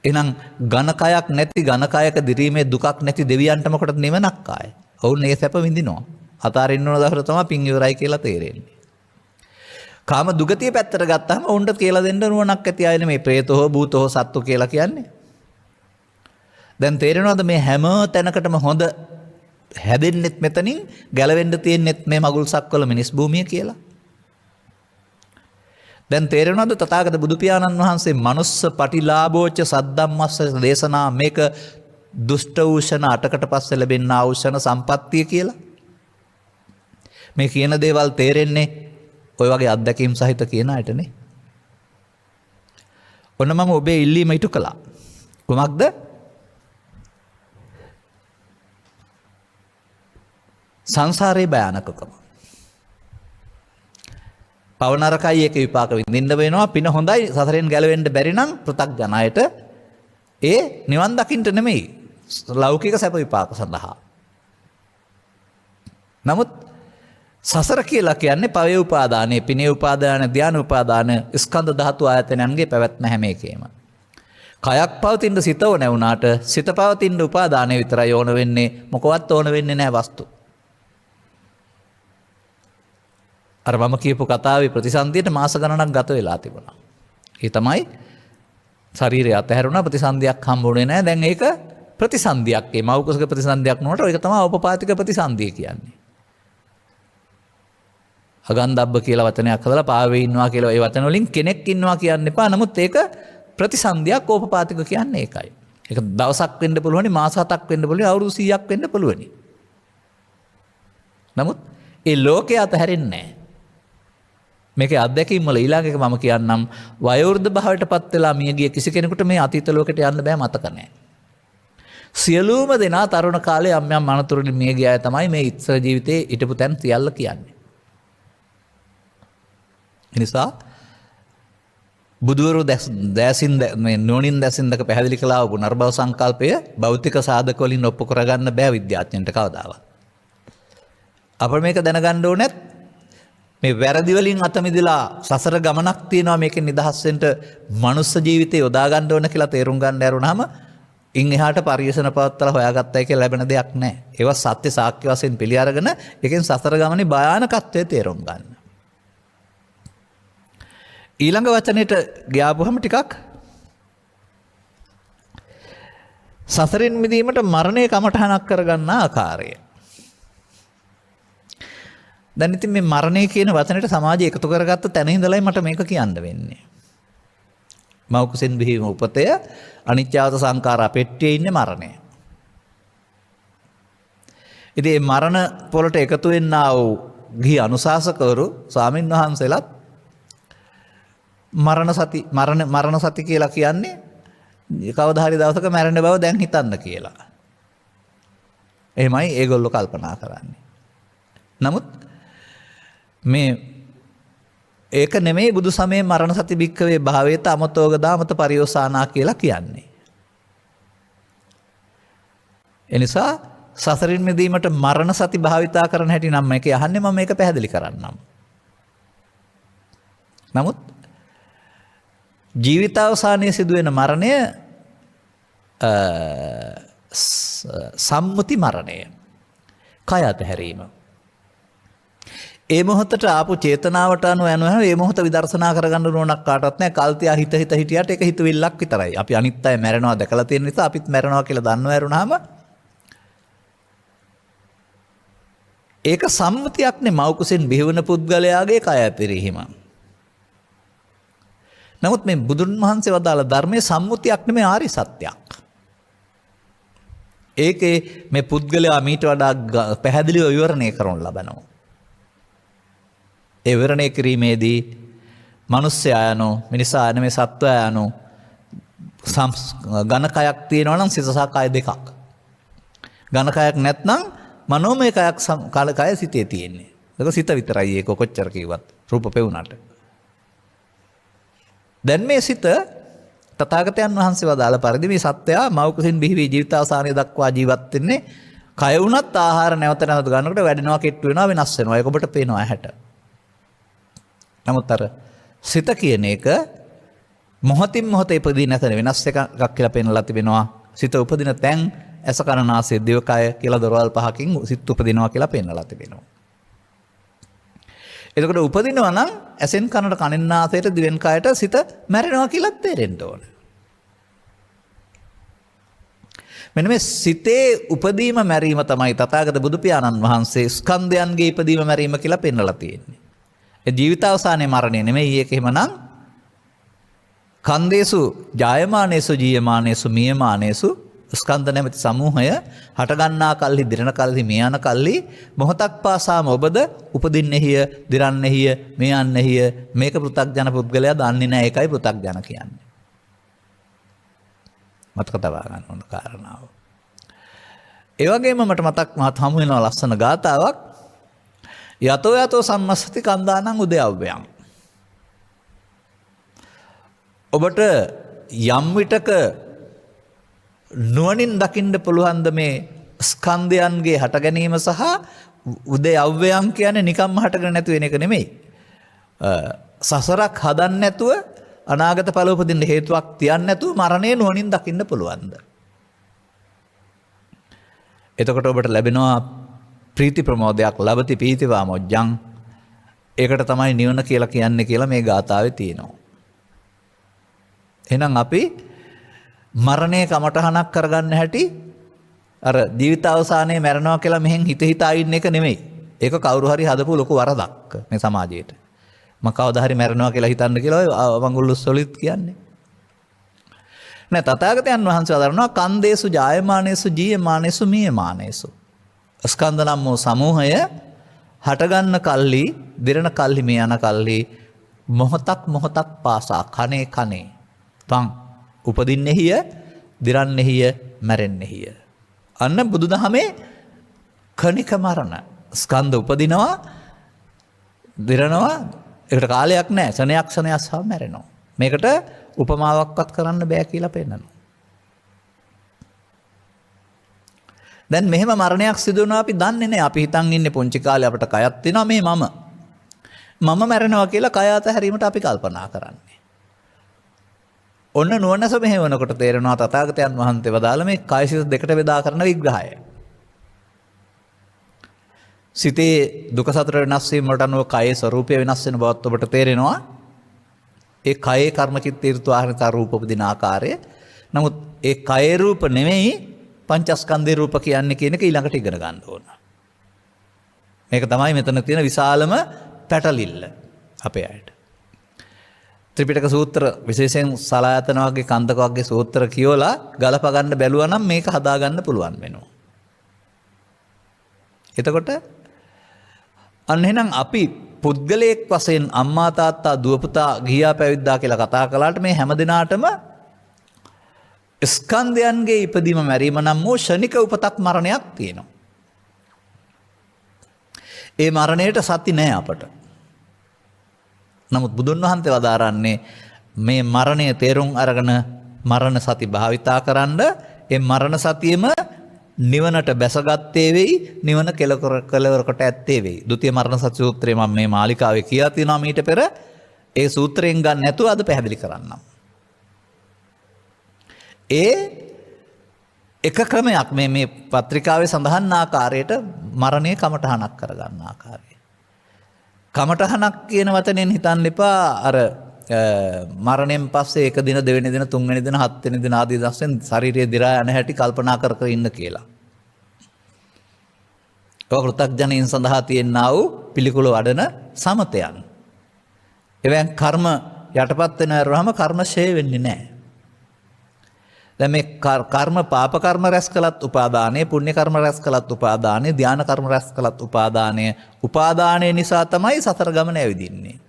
Speaker 2: එහෙනම් ඝන කයක් නැති ඝන කයක දිරීමේ දුකක් නැති දෙවියන්ට මොකටද නිවනක් ආයේ? ඔවුන් ඒ සැප විඳිනවා. අතාරින්න ඕන දවසට තමයි පින් ඉවරයි කියලා තේරෙන්නේ. කාම දුගතිය පැත්තට ගත්තාම ඔවුන්ට කියලා දෙන්න නුවණක් ඇති අය නෙමේ പ്രേතෝ භූතෝ සත්තු කියලා කියන්නේ. දැන් තේරෙනවද මේ හැම තැනකටම හොඳ හැදෙන්නෙත් මෙතනින් ගැලවෙන්න තියෙන්නෙත් මේ මගුල් සක්වල මිනිස් භූමිය කියලා. දැන් තේරෙනවද තථාගත බුදු පියාණන් වහන්සේ මනුස්ස පටිලාභෝච සද්දම්මස්ස දේශනා මේක දුෂ්ට වූෂණ 8කට පස්සේ ලැබෙන ආවුෂණ සම්පත්තිය කියලා. මේ කියන දේවල් තේරෙන්නේ ඔය වගේ අත්දැකීම් සහිත කියන අයටනේ. ඔන්න මම ඔබේ ඉල්ලීම ඉටු කළා. කොහොමද? සංසාරේ භයානකකම. පව නරකයි ඒක විපාක විඳින්න වෙනවා. පින හොඳයි සසරෙන් ගැලවෙන්න බැරි නම් පෘථග්ජනයට ඒ නිවන් දකින්න නෙමෙයි ලෞකික සැප විපාක සඳහා. නමුත් සසර කියලා කියන්නේ පවේ උපාදානයේ, පිනේ උපාදාන, ධාන උපාදාන, ස්කන්ධ ධාතු ආයතනයන්ගේ පැවැත්ම හැම එකේම. කයක් පවතින්න සිත ඕන වුණාට සිත පවතින්න උපාදානය විතරයි ඕන වෙන්නේ මොකවත් ඕන වෙන්නේ නැහැ වස්තු. අර මම කියපු කතාවේ ප්‍රතිසන්දියට මාස ගණනක් ගත වෙලා තිබුණා. ඒ තමයි ශරීරය අතහැරුණා ප්‍රතිසන්දියක් හම්බුනේ නැහැ. දැන් ඒක ප්‍රතිසන්දියක්. ඒ මෞකසක ප්‍රතිසන්දියක් නෝට ඒක තමයි උපපාතික ප්‍රතිසන්දිය කියන්නේ. අගන්ධබ්බ කියලා වචනයක් හදලා පාවේ ඉන්නවා කියලා ඒ වචන වලින් කෙනෙක් ඉන්නවා කියන්න එපා. නමුත් ඒක ප්‍රතිසන්දියක් ඕපපාතික කියන්නේ ඒකයි. ඒක දවසක් වෙන්න පුළුවනි, මාස 7ක් වෙන්න පුළුවනි, අවුරුදු 100ක් වෙන්න පුළුවනි. නමුත් ඒ ලෝකේ අතහැරෙන්නේ නැහැ. මේකේ අත්දැකීම් වල ඊළඟ එක මම කියන්නම් වයෝවෘද්ධ භාවයටපත් වෙලා මිය ගිය කිසි කෙනෙකුට මේ අතීත ලෝකෙට යන්න බෑ මතක නැහැ. සියලුම දෙනා තරුණ කාලේ යම් යම් අනතුරුලින් මිය ගිය අය තමයි මේ ඉස්සර ජීවිතේ හිටපු තැන් සියල්ල කියන්නේ. එනිසා බුදුවරු දැසින් නෝනින් දැසින් දක පැහැදිලි කළා වූ නර්භව සංකල්පය භෞතික සාධක වලින් ඔප්පු කරගන්න බෑ විද්‍යාඥයන්ට කවදාවත්. අපිට මේක දැනගන්න ඕනෙත් මේ වැරදි වලින් අත මිදලා සසර ගමනක් තියෙනවා මේකෙන් නිදහස් වෙන්න මනුස්ස ජීවිතේ යොදා ගන්න ඕන කියලා තේරුම් ගන්න ඇරුණාම ඉන් එහාට පරිේශන පවත්තලා හොයාගත්තයි කියලා ලැබෙන දෙයක් නැහැ. ඒවා සත්‍ය සාක්ෂි වශයෙන් පිළි අරගෙන ඒකෙන් සසර ගමනේ භයානකත්වය තේරුම් ගන්න. ඊළඟ වචනෙට ගියාපුවම ටිකක් සසරින් මිදීමට මරණය කමඨහනක් කරගන්න ආකාරය. දැන් ඉතින් මේ මරණය කියන වචනෙට සමාජය එකතු කරගත්ත තැන ඉඳලයි මට මේක කියන්න වෙන්නේ. මව් කුසෙන් බිහිවීම උපතය අනිත්‍යවත සංඛාරා පෙට්ටියේ ඉන්නේ මරණය. ඉතින් මේ මරණ පොළට එකතු වෙන්නා වූ ගිහි අනුශාසකවරු ස්වාමින් වහන්සේලාත් මරණ සති කියලා කියන්නේ කවදා හරි දවසක මැරෙන බව දැන් හිතන්න කියලා. එහෙමයි ඒගොල්ලෝ කල්පනා කරන්නේ. නමුත් මේ ඒක නෙමෙයි බුදු සමයේ මරණ සති භික්කවේ භාවේත අමතෝග දාමත පරියෝසානා කියලා කියන්නේ. එනිසා සසරින් මිදීමට මරණ සති භාවිතා කරන හැටි නම් මේක අහන්නේ මම මේක පැහැදිලි කරන්නම්. නමුත් ජීවිතාවසානයේ සිදුවෙන මරණය සම්මුති මරණය. කය අතහැරීම. ඒ මොහොතට ආපු චේතනාවට අනුව යනවා ඒ මොහොත විදර්ශනා කරගන්න ඕනක් කාටවත් නැහැ. කල්තියා හිත හිටියට ඒක හිතවිල්ලක් විතරයි. අපි අනිත් අය මැරෙනවා දැකලා තියෙන නිසා අපිත් මැරෙනවා කියලා දන්නව ඇරුණාම ඒක සම්මුතියක් නේ මව් කුසෙන් බිහිවන පුද්ගලයාගේ කය ඇතිරීම. නමුත් මේ බුදුන් වහන්සේ වදාළ ධර්මයේ සම්මුතියක් නෙමෙයි ආරි සත්‍යයක්. ඒකේ මේ පුද්ගලයා මීට වඩා පැහැදිලිව විවරණය කරනු ලබනවා. ඒ විවරණය කිරීමේදී මිනිස්සයා යනෝ මිනිසා යන මේ සත්වයා යනෝ ඝන කයක් තියෙනවා නම් සිත සහ කය දෙකක්. ඝන කයක් නැත්නම් මනෝමය කයක් කය සිතේ තියෙන්නේ. ඒක සිත විතරයි ඒක කොච්චර කිව්වත් රූප පෙවුනට. දැන් මේ සිත තථාගතයන් වහන්සේ වදාළ පරිදි මේ සත්‍යය මව් කුසින් බිහි ජීවිතාවසානය දක්වා ජීවත් වෙන්නේ කය වුණත් ආහාර නැවත නැවත ගන්නකොට වැඩෙනවා කෙට්ටු වෙනවා වෙනස් වෙනවා ඒක ඔබට පේනවා ඇහැට. නමුත් අර සිත කියන එක මොහොතින් මොහොත ඉපදී නැතන වෙනස් එකක් කියලා පේනලා තිබෙනවා. සිත උපදින තැන් ඇස කන නාසය දිවකය කියලා දොරවල් පහකින් සිත උපදිනවා කියලා පේනලා තිබෙනවා. එතකොට උපදිනවා නම් ඇසෙන් කනට කනෙන් නාසයට දිවෙන් කයට සිත මැරෙනවා කියලා තේරෙන්න ඕන. මෙන්න මේ සිතේ උපදීම මැරීම තමයි තථාගත බුදු පියාණන් වහන්සේ ස්කන්ධයන්ගේ ඉපදීම මැරීම කියලා පෙන්වලා තියෙන්නේ. ඒ ජීවිතාවසානයේ මරණය නෙමෙයි ඒක එහෙමනම් කන්දේසු ජායමානේසු ජීයමානේසු මියමානේසු ස්කන්ධ නැමැති සමූහය හට ගන්නා කල්හි දිරණ කල්හි මිය යන කල්හි මොහොතක් පාසාම ඔබද උපදින්නේහිය දිරන්නේහිය මිය යන්නේහිය මේක පෘථග්ජන පුද්ගලයා දන්නේ නැහැ ඒකයි පෘථග්ජන කියන්නේ. මතක තබා ගන්න ඕන කාරණාව. ඒ වගේම මට මතක් හමු වෙනවා ලස්සන ගාතාවක් යතෝ යතෝ සම්මස්සති කන්දානං උදයව්‍යං. ඔබට යම් විටක නුවණින් දකින්න පුළුවන්ද මේ ස්කන්ධයන්ගේ හට ගැනීම සහ උදයව්‍යං කියන්නේ නිකම්ම හටගෙන නැතු වෙන එක නෙමෙයි. සසරක් හදන්න නැතුව අනාගත ඵල උපදින්න හේතුවක් තියන්නේ නැතුව මරණය නුවණින් දකින්න පුළුවන්ද? එතකොට ඔබට ලැබෙනවා ප්‍රීති ප්‍රමෝදයක් ලබති පීතිවා මොජ්ජං. ඒකට තමයි නිවන කියලා කියන්නේ කියලා මේ ගාථාවේ තියෙනවා. එහෙනම් අපි මරණය කමටහනක් කරගන්න හැටි අර ජීවිත අවසානයේ මැරෙනවා කියලා මෙහෙන් හිත හිතා ඉන්න එක නෙමෙයි. ඒක කවුරු හරි හදපු ලොකු වරදක් මේ සමාජයේට. මම කවදා හරි මැරෙනවා කියලා හිතන්න කියලා මඟුල්ලොස්සොලිත් කියන්නේ. නෑ තථාගතයන් වහන්සේ වදාරනවා කන්දේසු ජායමානේසු ජීයමානේසු මීයමානේසු. ස්කන්ධ නම් වූ සමූහය හටගන්න කල්ලි, දිරණ කල්ලි, මේ යන කල්ලි මොහොතක් පාසා කනේ කනේ තං උපදින්නේහිය, දිරන්නේහිය, මැරෙන්නේහිය. අන්න බුදුදහමේ කණික මරණ. ස්කන්ධ උපදිනවා, දිරනවා, ඒකට කාලයක් නැහැ. ක්ෂණයක් සහ මැරෙනවා. මේකට උපමාවක්වත් කරන්න බෑ කියලා පෙන්නනවා. දැන් මෙහෙම මරණයක් සිදු වෙනවා අපි දන්නේ නැහැ. අපි හිතන් ඉන්නේ පුංචි කාලේ අපිට කයක් තියෙනවා මේ මම මැරෙනවා කියලා කය අතහැරීමට අපි කල්පනා කරන්නේ. ඔන්න නුවණස මෙහෙවනකොට තේරෙනවා තථාගතයන් වහන්සේ වදාළ මේ කායසිත දෙකට බෙදා කරන විග්‍රහය. සිතේ දුක සතර වෙනස් වීම වලට අනුව කායේ ස්වરૂපය වෙනස් වෙන බවත් ඔබට තේරෙනවා. ඒ කායේ කර්ම චිත්ත ඍතු ආහාරිත රූප උපදින ආකාරය. නමුත් ඒ කායේ රූප නෙමෙයි පංචස්කන්ධේ රූප කියන්නේ කියන එක ඊළඟට ඉගෙන ගන්න ඕන. මේක තමයි මෙතන තියෙන විශාලම පැටලිල්ල අපේ අයට. ත්‍රිපිටක සූත්‍ර විශේෂයෙන් සලායතන වගේ කන්දක වගේ සූත්‍ර කියවලා ගලප ගන්න බැලුවා නම් මේක හදා ගන්න පුළුවන් වෙනවා. එතකොට අන්න එහෙනම් අපි පුද්ගලයෙක් වශයෙන් අම්මා තාත්තා දුව පුතා ගියා පැවිද්දා කියලා කතා කළාට මේ හැම දිනාටම ස්කන්ධයන්ගේ ඉපදීම මැරීම නම් වූ ෂණික උපතක් මරණයක් තියෙනවා. ඒ මරණයට සති නැහැ අපට. නමුත් බුදුන් වහන්සේ වදාරන්නේ මේ මරණය තේරුම් අරගෙන මරණ සති භාවිතා කරන්න. ඒ මරණ සතියෙම නිවනට බැසගත්තේ වෙයි, නිවන කෙලවරකට ඇත්තේ වෙයි. ဒုတိ ය මරණ සති සූත්‍රය මම මේ මාලිකාවේ කියා තියෙනවා මීට පෙර. ඒ සූත්‍රයෙන් ගන්න නැතුව අද පැහැදිලි කරන්නම්. ඒ එක ක්‍රමයක් මේ පත්‍රිකාවේ සඳහන් ආකාරයට මරණය කමටහනක් කරගන්න ආකාරය. කමටහනක් කියන වචනෙන් හිතන්න එපා අර මරණයෙන් පස්සේ එක දින, දෙවෙනි දින, තුන්වෙනි දින, හත්වෙනි දින ආදී දවසෙන් ශරීරය දි รา යන හැටි කල්පනා කර ඉන්න කියලා. ඔය කෘතඥයින් සඳහා තියෙනා වූ පිළිකුල වඩන සමතයන්. එවෙන් කර්ම යටපත් වෙනවරම කර්ම ෂේ වෙන්නේ නැහැ. දැන් මේ කර්ම පාප කර්ම රැස් කළත් උපාදානය, පුණ්‍ය කර්ම රැස් කළත් උපාදානය, ධාන කර්ම රැස් කළත් උපාදානය නිසා තමයි සතර ගමන ඇවිදින්නේ.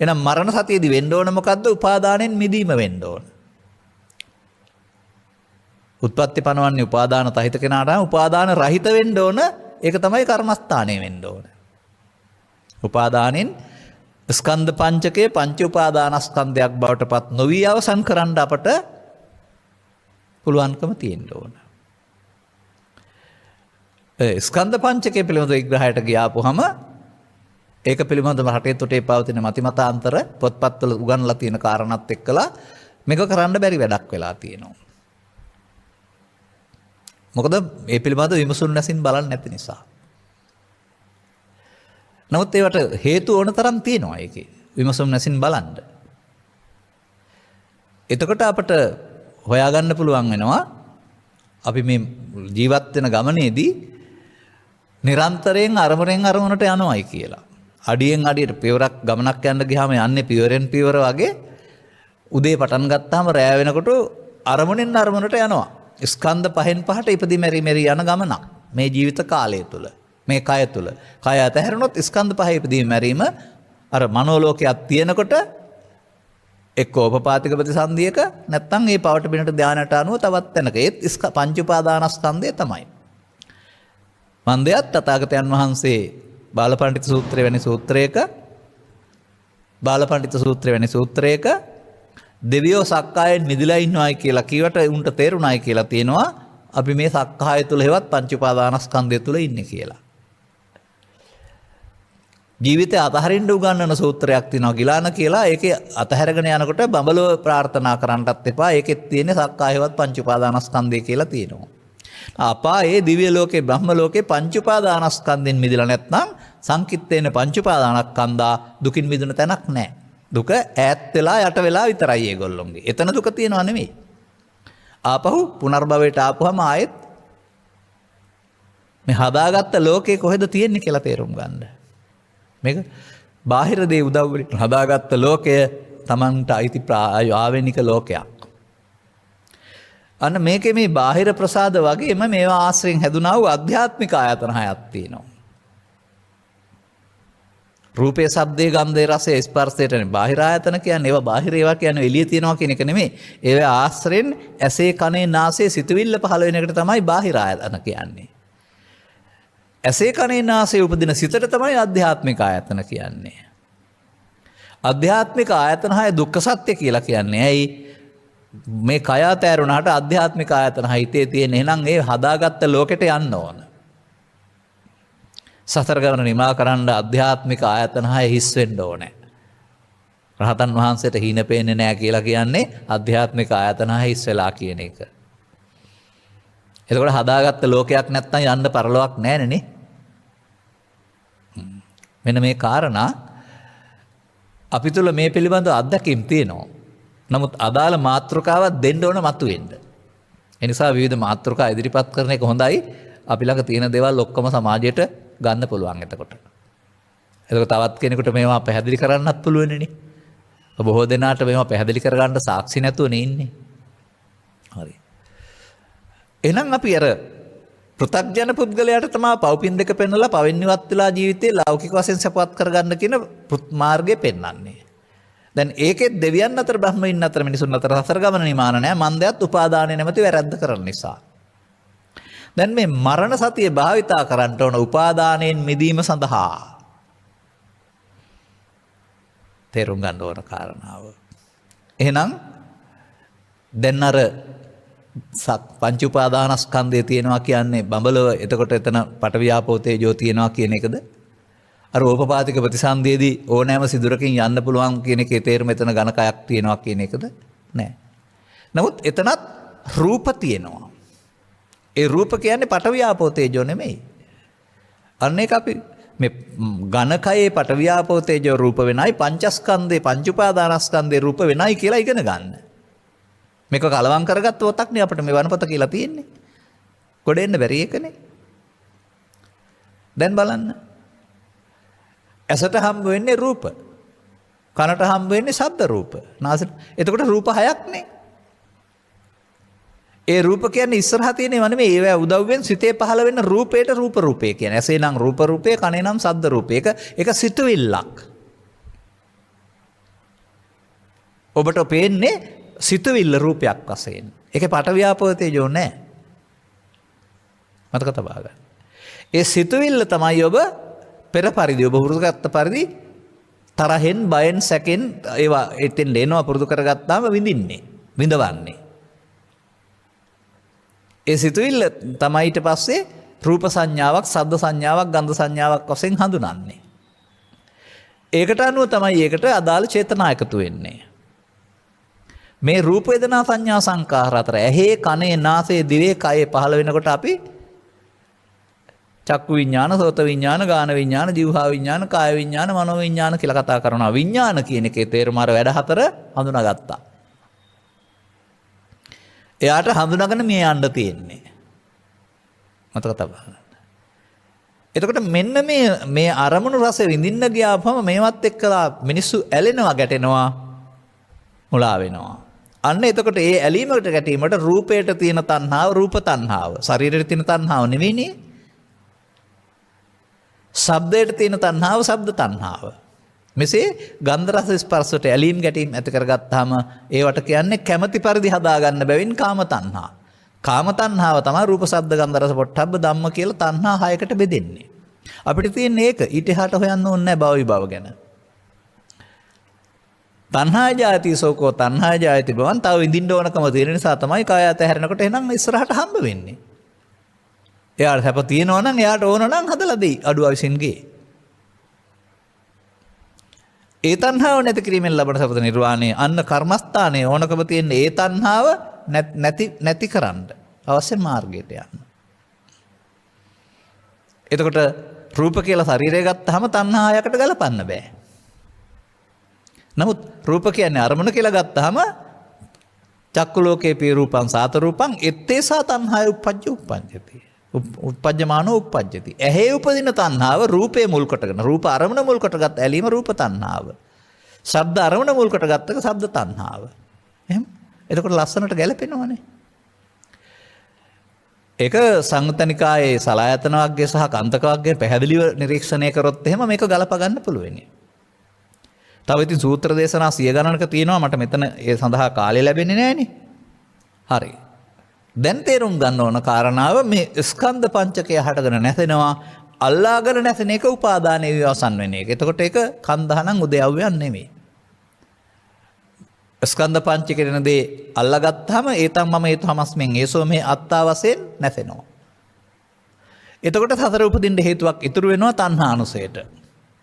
Speaker 2: එහෙනම් මරණ සතියේදී වෙන්න ඕන මොකද්ද? උපාදානෙන් මිදීම වෙන්න ඕන. උත්පත්ති පනවන්නේ උපාදාන තහිත කෙනාට උපාදාන රහිත වෙන්න ඕන. ඒක තමයි කර්මස්ථානය වෙන්න ඕන. උපාදානෙන් ස්කන්ධ පංචකයේ පංච උපාදානස්කන්ධයක් බවට පත් නොවි අවසන් කරන්න අපට පුළුවන්කම තියෙන්න ඕන. ස්කන්ධ පංචකය පිළිබඳ විග්‍රහයට ගියාපුවම ඒක පිළිබඳව රටේ තොටේ පවතින මතිමතාන්තර පොත්පත්වල උගන්ලා තියෙන කාරණාත් එක්කලා මේක කරන්න බැරි වැඩක් වෙලා තියෙනවා. මොකද මේ පිළිබඳව විමසුම් නැසින් බලන්නේ නැති නිසා. නමුත් ඒවට හේතු ඕන තරම් තියෙනවා ඒකේ. විමසුම් නැසින් බලන්න. එතකොට අපට හොයාගන්න පුළුවන් වෙනවා අපි මේ ජීවත් වෙන ගමනේදී නිරන්තරයෙන් අරමුණෙන් අරමුණට යනවායි කියලා. අඩියෙන් අඩියට පියවරක් ගමනක් යන්න ගියාම යන්නේ පියවරෙන් පියවර වගේ උදේ පටන් ගත්තාම රෑ වෙනකොට අරමුණෙන් අරමුණට යනවා. ස්කන්ධ පහෙන් පහට ඉපදි මෙරි යන ගමනක් මේ ජීවිත කාලය තුල. මේ කය තුල. කය අතහැරුණොත් ස්කන්ධ පහේ ඉපදි මෙරීම අර මනෝලෝකයක් තියෙනකොට එක්ක උපපාතික ප්‍රතිසන්දියක නැත්නම් මේ පවට බිනට ධානයට අනුව තවත් තැනක ඒත් පංච උපාදානස්කන්ධය තමයි. මන්දයත් තථාගතයන් වහන්සේ බාලපඬිත සූත්‍රය වැනි සූත්‍රයක දෙවියෝ සක්කායෙන් මිදලා ඉන්නවයි කියලා කීවට උන්ට තේරුණායි කියලා තියෙනවා අපි මේ සක්කාය තුල හේවත් පංච උපාදානස්කන්ධය තුල ඉන්නේ කියලා. ජීවිතය අතහරින්න උගන්වන සූත්‍රයක් තියෙනවා ගිලාන කියලා. ඒකේ අතහැරගෙන යනකොට බඹලෝ ප්‍රාර්ථනා කරන්නටත් එපා. ඒකෙත් තියෙන සක්කායවත් පංච උපාදානස්කන්ධය කියලා තියෙනවා. අපායේ දිව්‍ය ලෝකේ බ්‍රහ්ම ලෝකේ පංච උපාදානස්කන්ධෙන් මිදලා නැත්නම් සංකිට්ඨේන පංච උපාදානස්කන්ධා දුකින් මිදුණ තැනක් නැහැ. දුක ඈත් වෙලා යට වෙලා විතරයි ඒගොල්ලොන්ගේ. එතන දුක තියෙනව නෙමෙයි. ආපහු පුනර්භවයට ආපුවම ආයෙත් මේ හදාගත්ත ලෝකේ කොහෙද තියෙන්නේ කියලා තේරුම් ගන්න. මේක බාහිර දේ උදව් වලින් හදාගත්ත ලෝකය Tamanට අයිති ආවෙනික ලෝකයක්. අන්න මේකේ මේ බාහිර ප්‍රසාද වගේම මේවා ආශ්‍රයෙන් හැදුනා වූ ආධ්‍යාත්මික ආයතන හයක් තියෙනවා. රූපේ, ශබ්දේ, ගන්ධේ, රසේ, ස්පර්ශයටනේ බාහිර ආයතන කියන්නේ. ඒවා බාහිර ඒවා කියන්නේ එළිය තියනවා කියන එක නෙමෙයි. ඒවා ආශ්‍රයෙන් ඇසේ, කනේ, නාසයේ සිතුවිල්ල පහළ වෙන එකට තමයි බාහිර ආයතන කියන්නේ. ඇසේ, කනේ, නාසයේ උපදින සිතට තමයි ආධ්‍යාත්මික ආයතන කියන්නේ. ආධ්‍යාත්මික ආයතන හය දුක්ඛ සත්‍ය කියලා කියන්නේ. ඇයි? මේ කය අතෑරුණාට ආධ්‍යාත්මික ආයතන හිතේ තියෙන. එහෙනම් ඒ හදාගත්ත ලෝකෙට යන්න ඕන. සතර ගමන නිමා කරන්න ආධ්‍යාත්මික ආයතන හය හිස් වෙන්න ඕනේ. රහතන් වහන්සේට හීන පේන්නේ නැහැ කියලා කියන්නේ ආධ්‍යාත්මික ආයතන හය හිස් වෙලා කියන එක. එතකොට හදාගත්ත ලෝකයක් නැත්තම් යන්න පරලොවක් නැහැ නේ. මෙන්න මේ කාරණා අපි තුල මේ පිළිබඳව අත්දැකීම් තියෙනවා. නමුත් අදාළ මාතෘකාවක් දෙන්න ඕන මතුවෙන්න. ඒ නිසා විවිධ මාතෘකා ඉදිරිපත් කරන එක හොඳයි. අපි ළඟ තියෙන දේවල් ඔක්කොම සමාජයට ගන්න පුළුවන් එතකොට. එතකොට තවත් කෙනෙකුට මේවා පැහැදිලි කරන්නත් පුළුවන්නේ. බොහෝ දෙනාට මේවා පැහැදිලි කරගන්න සාක්ෂි නැතුවනේ ඉන්නේ. හරි. එහෙනම් අපි අර පෘථග්ජන පුද්ගලයාට තමයි පව්පින් දෙක පෙන්වලා පවෙන් ඉවත් වෙලා ජීවිතේ ලෞකික වශයෙන් සපවත් කරගන්න කියන මාර්ගය පෙන්වන්නේ. දැන් ඒකෙත් දෙවියන් අතර බ්‍රහ්මයින් අතර මිනිසුන් අතර සතර ගමන නිමාන නැහැ. මන්දයත් උපාදානය නැමැති වැරද්ද කරන නිසා. දැන් මේ මරණ සතිය භාවිතා කරන්න ඕන උපාදානයෙන් මිදීම සඳහා. තේරුම් ගන්න ඕන කාරණාව. එහෙනම් දැන් අර පංච උපාදානස්කන්ධය තියෙනවා කියන්නේ බඹලව. එතකොට එතන පඨවි ආපෝ තේජෝ තියෙනවා කියන එකද? අර ඕපපාතික ප්‍රතිසන්දියේදී ඕනෑම සිදුරකින් යන්න පුළුවන් කියන එකේ තේරුම එතන ඝනකයක් තියෙනවා කියන එකද? නෑ. නමුත් එතනත් රූප තියෙනවා. ඒ රූප කියන්නේ පඨවි ආපෝ තේජෝ නෙමෙයි. අන්න ඒක අපි මේ ඝනකයේ පඨවි ආපෝ තේජෝ රූප වෙනයි, පංචස්කන්ධේ පංච උපාදානස්කන්ධේ රූප වෙනයි කියලා ඉගෙන ගන්න. මේක කලවම් කරගත්ත ඔතක්නේ අපිට මේ වනපත කියලා තියෙන්නේ. ගොඩෙන්න බැරි එකනේ. දැන් බලන්න. ඇසට හම්බ වෙන්නේ රූප. කනට හම්බ වෙන්නේ ශබ්ද රූප. නාසයට. එතකොට රූප හයක් නේ. ඒ රූප කියන්නේ ඉස්සරහා තියෙනව නෙමෙයි. ඒවා උදව්වෙන් සිතේ පහළ වෙන රූපේට රූප රූපේ කියන්නේ. ඇසේ නම් රූප රූපේ, කනේ නම් ශබ්ද රූපේ. ඒක සිතුවිල්ලක්. ඔබට පේන්නේ සිතුවිල්ල රූපයක් වශයෙන්. ඒකේ පඨවි ආපෝ තේජෝ නැහැ. මතක තබා ගන්න. ඒ සිතුවිල්ල තමයි ඔබ පෙර පරිදි ඔබ පුරුදු කරගත්ත පරිදි තරහෙන්, බයෙන්, සැකෙන් ඒවා එතෙන් එනවා පුරුදු කරගත්තාම විඳින්නේ, විඳවන්නේ. ඒ සිතුවිල්ල තමයි ඊට පස්සේ රූප සංඥාවක්, ශබ්ද සංඥාවක්, ගන්ධ සංඥාවක් වශයෙන් හඳුනන්නේ. ඒකට අනුව තමයි ඒකට අදාළ චේතනා එකතු වෙන්නේ. මේ රූප වේදනා සංඥා සංකාර අතර ඇහි, කනේ, නාසයේ, දිවේ, කයේ පහළ වෙනකොට අපි චක්කු විඥාන, සෝත විඥාන, ගාන විඥාන, જીවහා විඥාන, කාය විඥාන, මනෝ විඥාන කියලා කතා කරනවා. විඥාන කියන එකේ තේරුම අර වැඩ හතර හඳුනාගත්තා. එයාට හඳුනාගෙන මේ යන්න තියෙන්නේ. මතක තබා ගන්න. එතකොට මෙන්න මේ අරමුණු රස විඳින්න ගියාම මේවත් එක්කලා මිනිස්සු ඇලෙනවා, ගැටෙනවා, මුලා වෙනවා. අන්න එතකොට ඒ ඇලීමකට ගැටීමට රූපයට තියෙන තණ්හාව රූප තණ්හාව, ශරීරයට තියෙන තණ්හාව නෙවෙයිනේ. ශබ්දයට තියෙන තණ්හාව ශබ්ද තණ්හාව. මෙසේ ගන්ධ රස ස්පර්ශයට ඇලීම් ගැටීම් ඇති කරගත්තාම ඒවට කියන්නේ කැමැති පරිදි හදාගන්න බැවින් කාම තණ්හා. කාම තණ්හාව තමයි රූප ශබ්ද ගන්ධ රස පොට්ටබ්බ ධම්ම කියලා තණ්හා හයකට බෙදෙන්නේ. අපිට තියෙන්නේ ඒක. ඊට එහාට හොයන්න ඕනේ නැහැ භව විභව ගැන. තණ්හා ජාති සෝකෝ තණ්හා ජාති බවන් තව විඳින්න ඕනකම තියෙන නිසා තමයි කාය අතහැරෙනකොට එහෙනම් ඉස්සරහට හම්බ වෙන්නේ. එයාට සැප තියෙනවා නම් එයාට ඕන නම් හදලා දෙයි අඩුව විසින්ගේ. ඒ තණ්හාව නැති කිරීමෙන් ලබන සපත නිර්වාණය අන්න කර්මස්ථානයේ ඕනකම තියෙන ඒ තණ්හාව නැති කරන්න අවශ්‍ය මාර්ගයට යන්න. එතකොට රූප කියලා ශරීරය ගත්තාම තණ්හායකට ගලපන්න බෑ. නමුත් රූප කියන්නේ අරමුණ කියලා ගත්තාම චක්කු ලෝකේ පී රූපං සාත රූපං එත්තේසා තණ්හාය උප්පජ්ජති. උප්පජ්ජමානෝ උප්පජ්ජති. ඇහි උපදින තණ්හාව රූපේ මුල් කොටගෙන රූප අරමුණ මුල් කොටගත් ඇලීම රූප තණ්හාව. ශබ්ද අරමුණ මුල් කොටගත්තක ශබ්ද තණ්හාව. එහෙනම් එතකොට ලස්සනට ගැලපෙනවනේ. ඒක සංයුත්තනිකායේ සලායතන වර්ගය සහ කන්තක වර්ගය පැහැදිලිව නිරීක්ෂණය කරොත් එහෙම මේක ගලප ගන්න පුළුවන්. තව ඉතින් සූත්‍ර දේශනා 100 ගණනක තියෙනවා මට මෙතන ඒ සඳහා කාලය ලැබෙන්නේ නැහනේ. හරි. දැන් තේරුම් ගන්න ඕන කාරණාව මේ ස්කන්ධ පංචකය හටගෙන නැසෙනවා අල්ලාගෙන නැසෙන එක උපාදානයේ විවසන් වෙන එක. එතකොට ඒක කන්දහනම් උදයව්‍යයක් නෙමෙයි. ස්කන්ධ පංචකේන දේ අල්ලාගත්තාම ඒතම් මම ඒතමස්මෙන් ඒසෝ මේ අත්තා වශයෙන් නැසෙනවා. එතකොට සතර උපදින්න හේතුවක් ඉතුරු වෙනවා තණ්හානුසයට.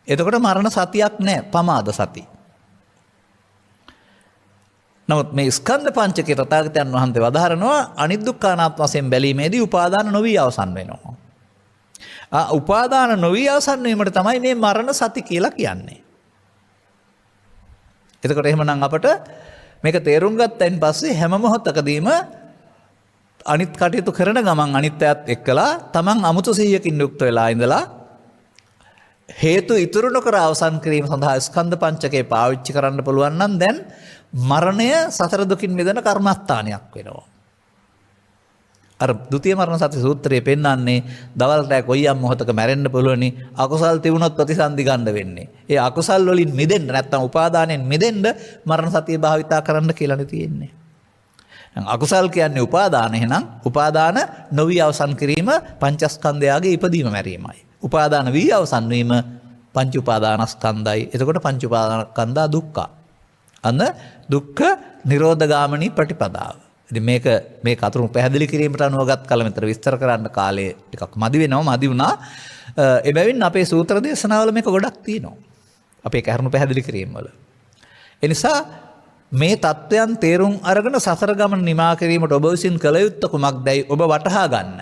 Speaker 2: එතකොට මරණ සතියක් නැහැ පමාද සති. නමුත් මේ ස්කන්ධ පංචකේ තථාගතයන් වහන්සේ වදාහරනවා අනිදුක්ඛානාත්ම වශයෙන් බැලීමේදී උපාදාන නොවි අවසන් වෙනවා. උපාදාන නොවි අවසන් වීමට තමයි මේ මරණ සති කියලා කියන්නේ. එතකොට එහෙමනම් අපට මේක තේරුම් ගත්තයින් පස්සේ හැම මොහොතකදීම අනිත් කටයුතු කරන ගමන් අනිත්‍යයත් එක්කලා තමන් අමුතු සිහියකින් යුක්ත වෙලා ඉඳලා හේතු ඉතුරු නොකර අවසන් කිරීම සඳහා ස්කන්ධ පංචකේ පාවිච්චි කරන්න පුළුවන් නම් දැන් මරණය සතර දුකින් මිදෙන කර්මස්ථානයක් වෙනවා. අර ဒုတိ ය මරණ සති සූත්‍රයේ පෙන්වන්නේ දවල්ට කොයියම් මොහොතක මැරෙන්න පුළුවනි අකුසල් තිබුණොත් ප්‍රතිසන්දි ගන්න වෙන්නේ. ඒ අකුසල් වලින් මිදෙන්න නැත්නම් උපාදානයෙන් මිදෙන්න මරණ සතිය භාවිතා කරන්න කියලානේ තියෙන්නේ. අකුසල් කියන්නේ උපාදාන. එහෙනම් උපාදාන නොවි අවසන් කිරීම පංචස්කන්ධයාගේ ඉපදීම මැරීමයි. උපාදාන වී අවසන් වීම පංච උපාදානස්කන්ධයි. එතකොට පංච උපාදානස්කන්ධා දුක්ඛ. අන්න දුක්ඛ නිරෝධගාමිනී ප්‍රතිපදාව. ඉතින් මේ කතුරු පැහැදිලි කිරීමට අනුවගත් කල මෙතන විස්තර කරන්න කාලය ටිකක් මදි වෙනවා. මදි වුණා. එබැවින් අපේ සූත්‍ර දේශනාවල මේක ගොඩක් තියෙනවා. අපේ කරුණු පැහැදිලි කිරීම වල. ඒ නිසා මේ தත්වයන් තේරුම් අරගෙන සසර ගමන නිමා කිරීමට ඔබ විසින් කළ යුත්තේ කුමක්දයි ඔබ වටහා ගන්න.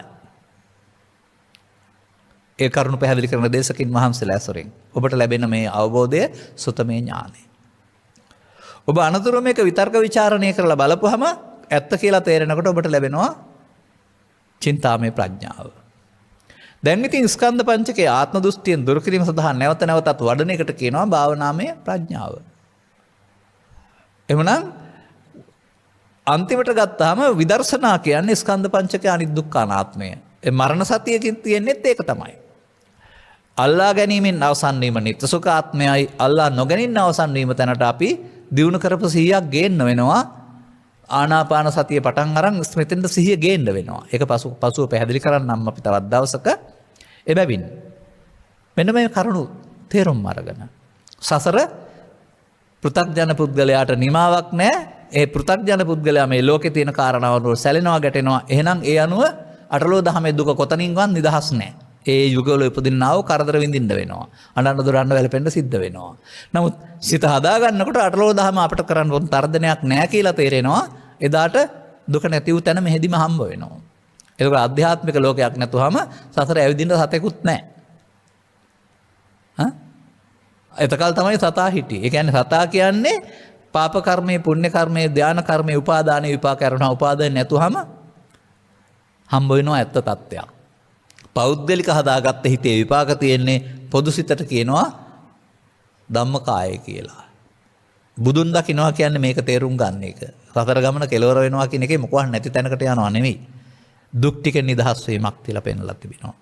Speaker 2: ඒ කරුණු පැහැදිලි කරන දේශකින් වහන්සේලා ඇසුරින් ඔබට ලැබෙන මේ අවබෝධය සුතමේ ඥානයි. ඔබ අනතුරු මේක විතර්ක ਵਿਚාරණය කරලා බලපුවහම ඇත්ත කියලා තේරෙනකොට ඔබට ලැබෙනවා චින්තාමය ප්‍රඥාව. දැන් ඉතින් ස්කන්ධ පංචකයේ ආත්ම දෘෂ්ටියෙන් දුරු කිරීම සඳහා නැවත නැවතත් වඩන එකට කියනවා භාවනාමය ප්‍රඥාව. එහෙනම් අන්තිමට ගත්තාම විදර්ශනා කියන්නේ ස්කන්ධ පංචකයේ අනිදුක්ඛ අනාත්මය. ඒ මරණ සතියකින් තියෙන්නේත් ඒක තමයි. අල්ලා ගැනීමෙන් අවසන් වීම නිත්‍ය සුඛ ආත්මයයි. අල්ලා නොගැනීම අවසන් වීම තැනට අපි දිනු කරපු 100ක් ගේන්න වෙනවා. ආනාපාන සතිය පටන් අරන් මෙතෙන්ට සිහිය ගේන්න වෙනවා. ඒක පසුව පැහැදිලි කරන්නම් අපි තවත් දවසක. එබැවින් මෙන්න මේ කරුණු තේරුම් අරගෙන සසර පෘථග්ජන පුද්ගලයාට නිමාවක් නැහැ. ඒ පෘථග්ජන පුද්ගලයා මේ ලෝකේ තියෙන කාරණාවන් වල සැලෙනවා ගැටෙනවා. එහෙනම් ඒ අනුව අටලෝ දහමේ දුක කොතනින්වත් නිදහස් නැහැ. ඒ යුගවල උපදින්නා වූ කරදර විඳින්න වෙනවා. අනන්න දොරන්න වැළපෙන්න සිද්ධ වෙනවා. නමුත් සිත හදා ගන්නකොට අටලෝ දහම අපට කරන්න ඕන තරදනයක් නැහැ කියලා තේරෙනවා. එදාට දුක නැති වූ තැන මෙහෙදිම හම්බ වෙනවා. ඒක ආධ්‍යාත්මික ලෝකයක් නැතුවම සසර ඇවිදින්න සතෙකුත් නැහැ. එතකල් තමයි සතා හිටියේ. ඒ කියන්නේ සතා කියන්නේ පාප කර්මයේ පුණ්‍ය කර්මයේ ධාන කර්මයේ උපාදානයේ විපාක කරනවා. උපාදාන නැතුවම හම්බ වෙනවා ඇත්ත තත්ත්වයක්. පෞද්ගලික හදාගත්ත හිතේ විපාක තියෙන්නේ පොදු සිතට කියනවා ධම්මකාය කියලා. බුදුන් දකින්නවා කියන්නේ මේක තේරුම් ගන්න එක. සතර ගමන කෙලවර වෙනවා කියන එකේ මොකවත් නැති තැනකට යනවා නෙමෙයි. දුක් ටික නිදහස් වීමක් කියලා පෙන්වලා තිබෙනවා.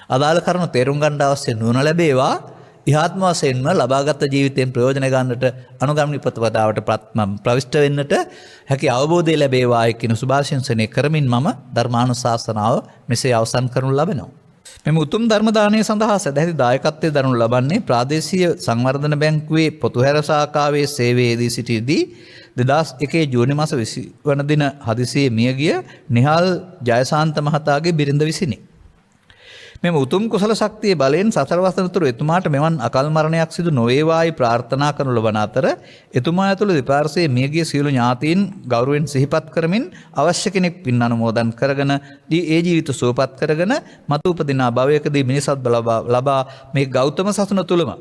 Speaker 2: අදාළ කරුණු තේරුම් ගන්න අවශ්‍ය නුවණ ලැබේවා. ඉහාත්ම වශයෙන්ම ලබාගත් ජීවිතයෙන් ප්‍රයෝජන ගන්නට අනුගමන ප්‍රතිපදාවට ප්‍රවිෂ්ඨ වෙන්නට හැකි අවබෝධය ලැබේවා කියන සුභාශිංසනය කරමින් මම ධර්මානුශාසනාව මෙසේ අවසන් කරනු ලබනවා. මෙම උතුම් ධර්ම දානය සඳහා සදැහැති දායකත්වයේ දරනු ලබන්නේ ප්‍රාදේශීය සංවර්ධන බැංකුවේ පොතුහැර ශාඛාවේ සේවයේදී සිටියදී 2001 ජූනි මාස 20 වන දින හදිසියේ මියගිය නිහාල් ජයසාන්ත මහතාගේ බිරිඳ විසිනි. මෙම උතුම් කුසල ශක්තිය බලයෙන් සතර වසරතුරු එතුමාට මෙවන් අකල් මරණයක් සිදු නොවේවායි ප්‍රාර්ථනා කරනු ලබන අතර එතුමා ඇතුළු දෙපාර්ශ්වයේ මියගිය සියලු ඥාතීන් ගෞරවයෙන් සිහිපත් කරමින් අවශ්‍ය කෙනෙක් පින් අනුමෝදන් කරගෙන ඒ ජීවිත සුවපත් කරගෙන මතු උපදිනා භවයකදී මිනිසත් ලබා මේ ගෞතම සසුන තුලම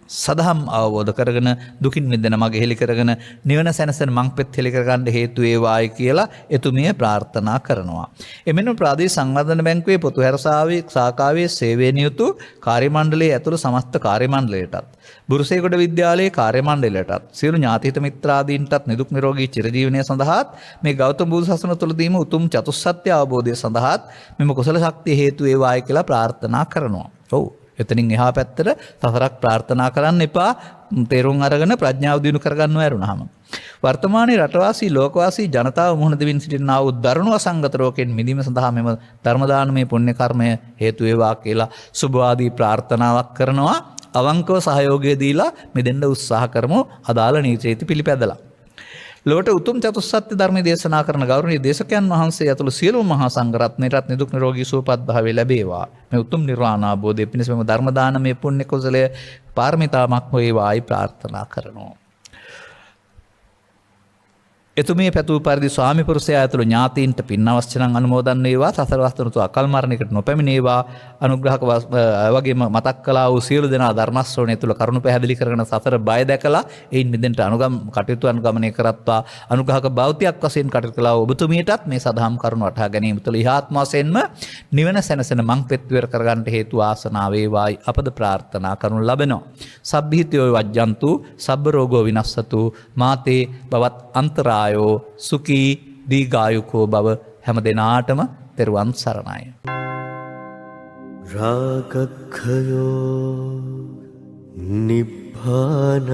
Speaker 2: සදහම් අවබෝධ කරගෙන දුකින් මිදෙන මඟ හෙළි කරගෙන නිවන සැනසෙන මංපෙත් හෙළි කරගන්න හේතු වේවායි කියලා එතුමිය ප්‍රාර්ථනා කරනවා. එමෙන්ම ප්‍රාදේශීය සංවර්ධන බැංකුවේ පොතු හැරසාවේ ශාඛාවේ සේවයේ නියුතු කාර්ය මණ්ඩලයේ ඇතුළු සමස්ත කාර්ය මණ්ඩලයටත් බුරුසේගොඩ විද්‍යාලයේ කාර්ය මණ්ඩලයටත් සියලු ඥාතිහිත මිත්‍රාදීන්ටත් නිදුක් නිරෝගී චිරජීවනය සඳහාත් මේ ගෞතම බුදු සසුන තුළදීම උතුම් චතුස්සත්‍ය අවබෝධය සඳහාත් මෙම කුසල ශක්තිය හේතු වේවායි කියලා ප්‍රාර්ථනා කරනවා. ඔව්. එතනින් එහා පැත්තට සසරක් ප්‍රාර්ථනා කරන්න එපා. තේරුම් අරගෙන ප්‍රඥාව දිනු කරගන්නව ඇරුණාම. වර්තමානයේ රටවාසී ලෝකවාසී ජනතාව මුහුණ දෙමින් සිටිනා වූ දරුණු අසංගත රෝගයෙන් මිදීම සඳහා මෙම ධර්ම දානමය පුණ්‍ය කර්මය හේතු වේවා කියලා සුභවාදී ප්‍රාර්ථනාවක් කරනවා. අවංකව සහයෝගය දීලා මෙදෙන්න උත්සාහ කරමු අදාළ නීති පිළිපැදලා. ලොවට උතුම් චතුස්සත්‍ය ධර්මයේ දේශනා කරන ගෞරවනීය දේශකයන් වහන්සේ ඇතුළු සියලුම මහා සංඝරත්නයටත් නිදුක් නිරෝගී සුවපත් භාවය ලැබේවා. මේ උතුම් නිර්වාණ අවබෝධය පිණිස මෙම ධර්ම දානමය පුණ්‍ය කුසලය පාරමිතාවක් වේවායි ප්‍රාර්ථනා කරනවා. එතුමිය පැතුූ පරිදි ස්වාමි පුරුෂයා ඇතුළු ඥාතීන්ට පින් අවශ්‍ය නම් අනුමෝදන් වේවා. සසර වස්තුනතු අකල් මරණයකට නොපැමිණේවා. අනුග්‍රහක වගේම මතක් කළා වූ සියලු දෙනා ධර්ම ශ්‍රවණය තුළ කරුණ පැහැදිලි කරගෙන සසර බය දැකලා එයින් මිදෙන්නට කටයුතු අනුගමනය කරත්වා. අනුග්‍රහක බෞද්ධයක් වශයෙන් කටයුතු කළා වූ ඔබතුමියටත් මේ සදහම් කරුණ වටහා ගැනීම තුළ ඉහාත්ම වශයෙන්ම නිවන සැනසෙන මංපෙත් විවර කරගන්නට හේතු ආසනාව වේවායි අපද ප්‍රාර්ථනා කරනු ලබනවා. සබ්බීතියෝ වජ්ජන්තු සබ්බ රෝගෝ විනස්සතු මාතේ බවත් අන්තරා සුකී දීගායුකෝ බව හැම දෙනාටම තෙරුවන් සරණයි.
Speaker 3: රාගක්ඛයෝ නිබ්බානං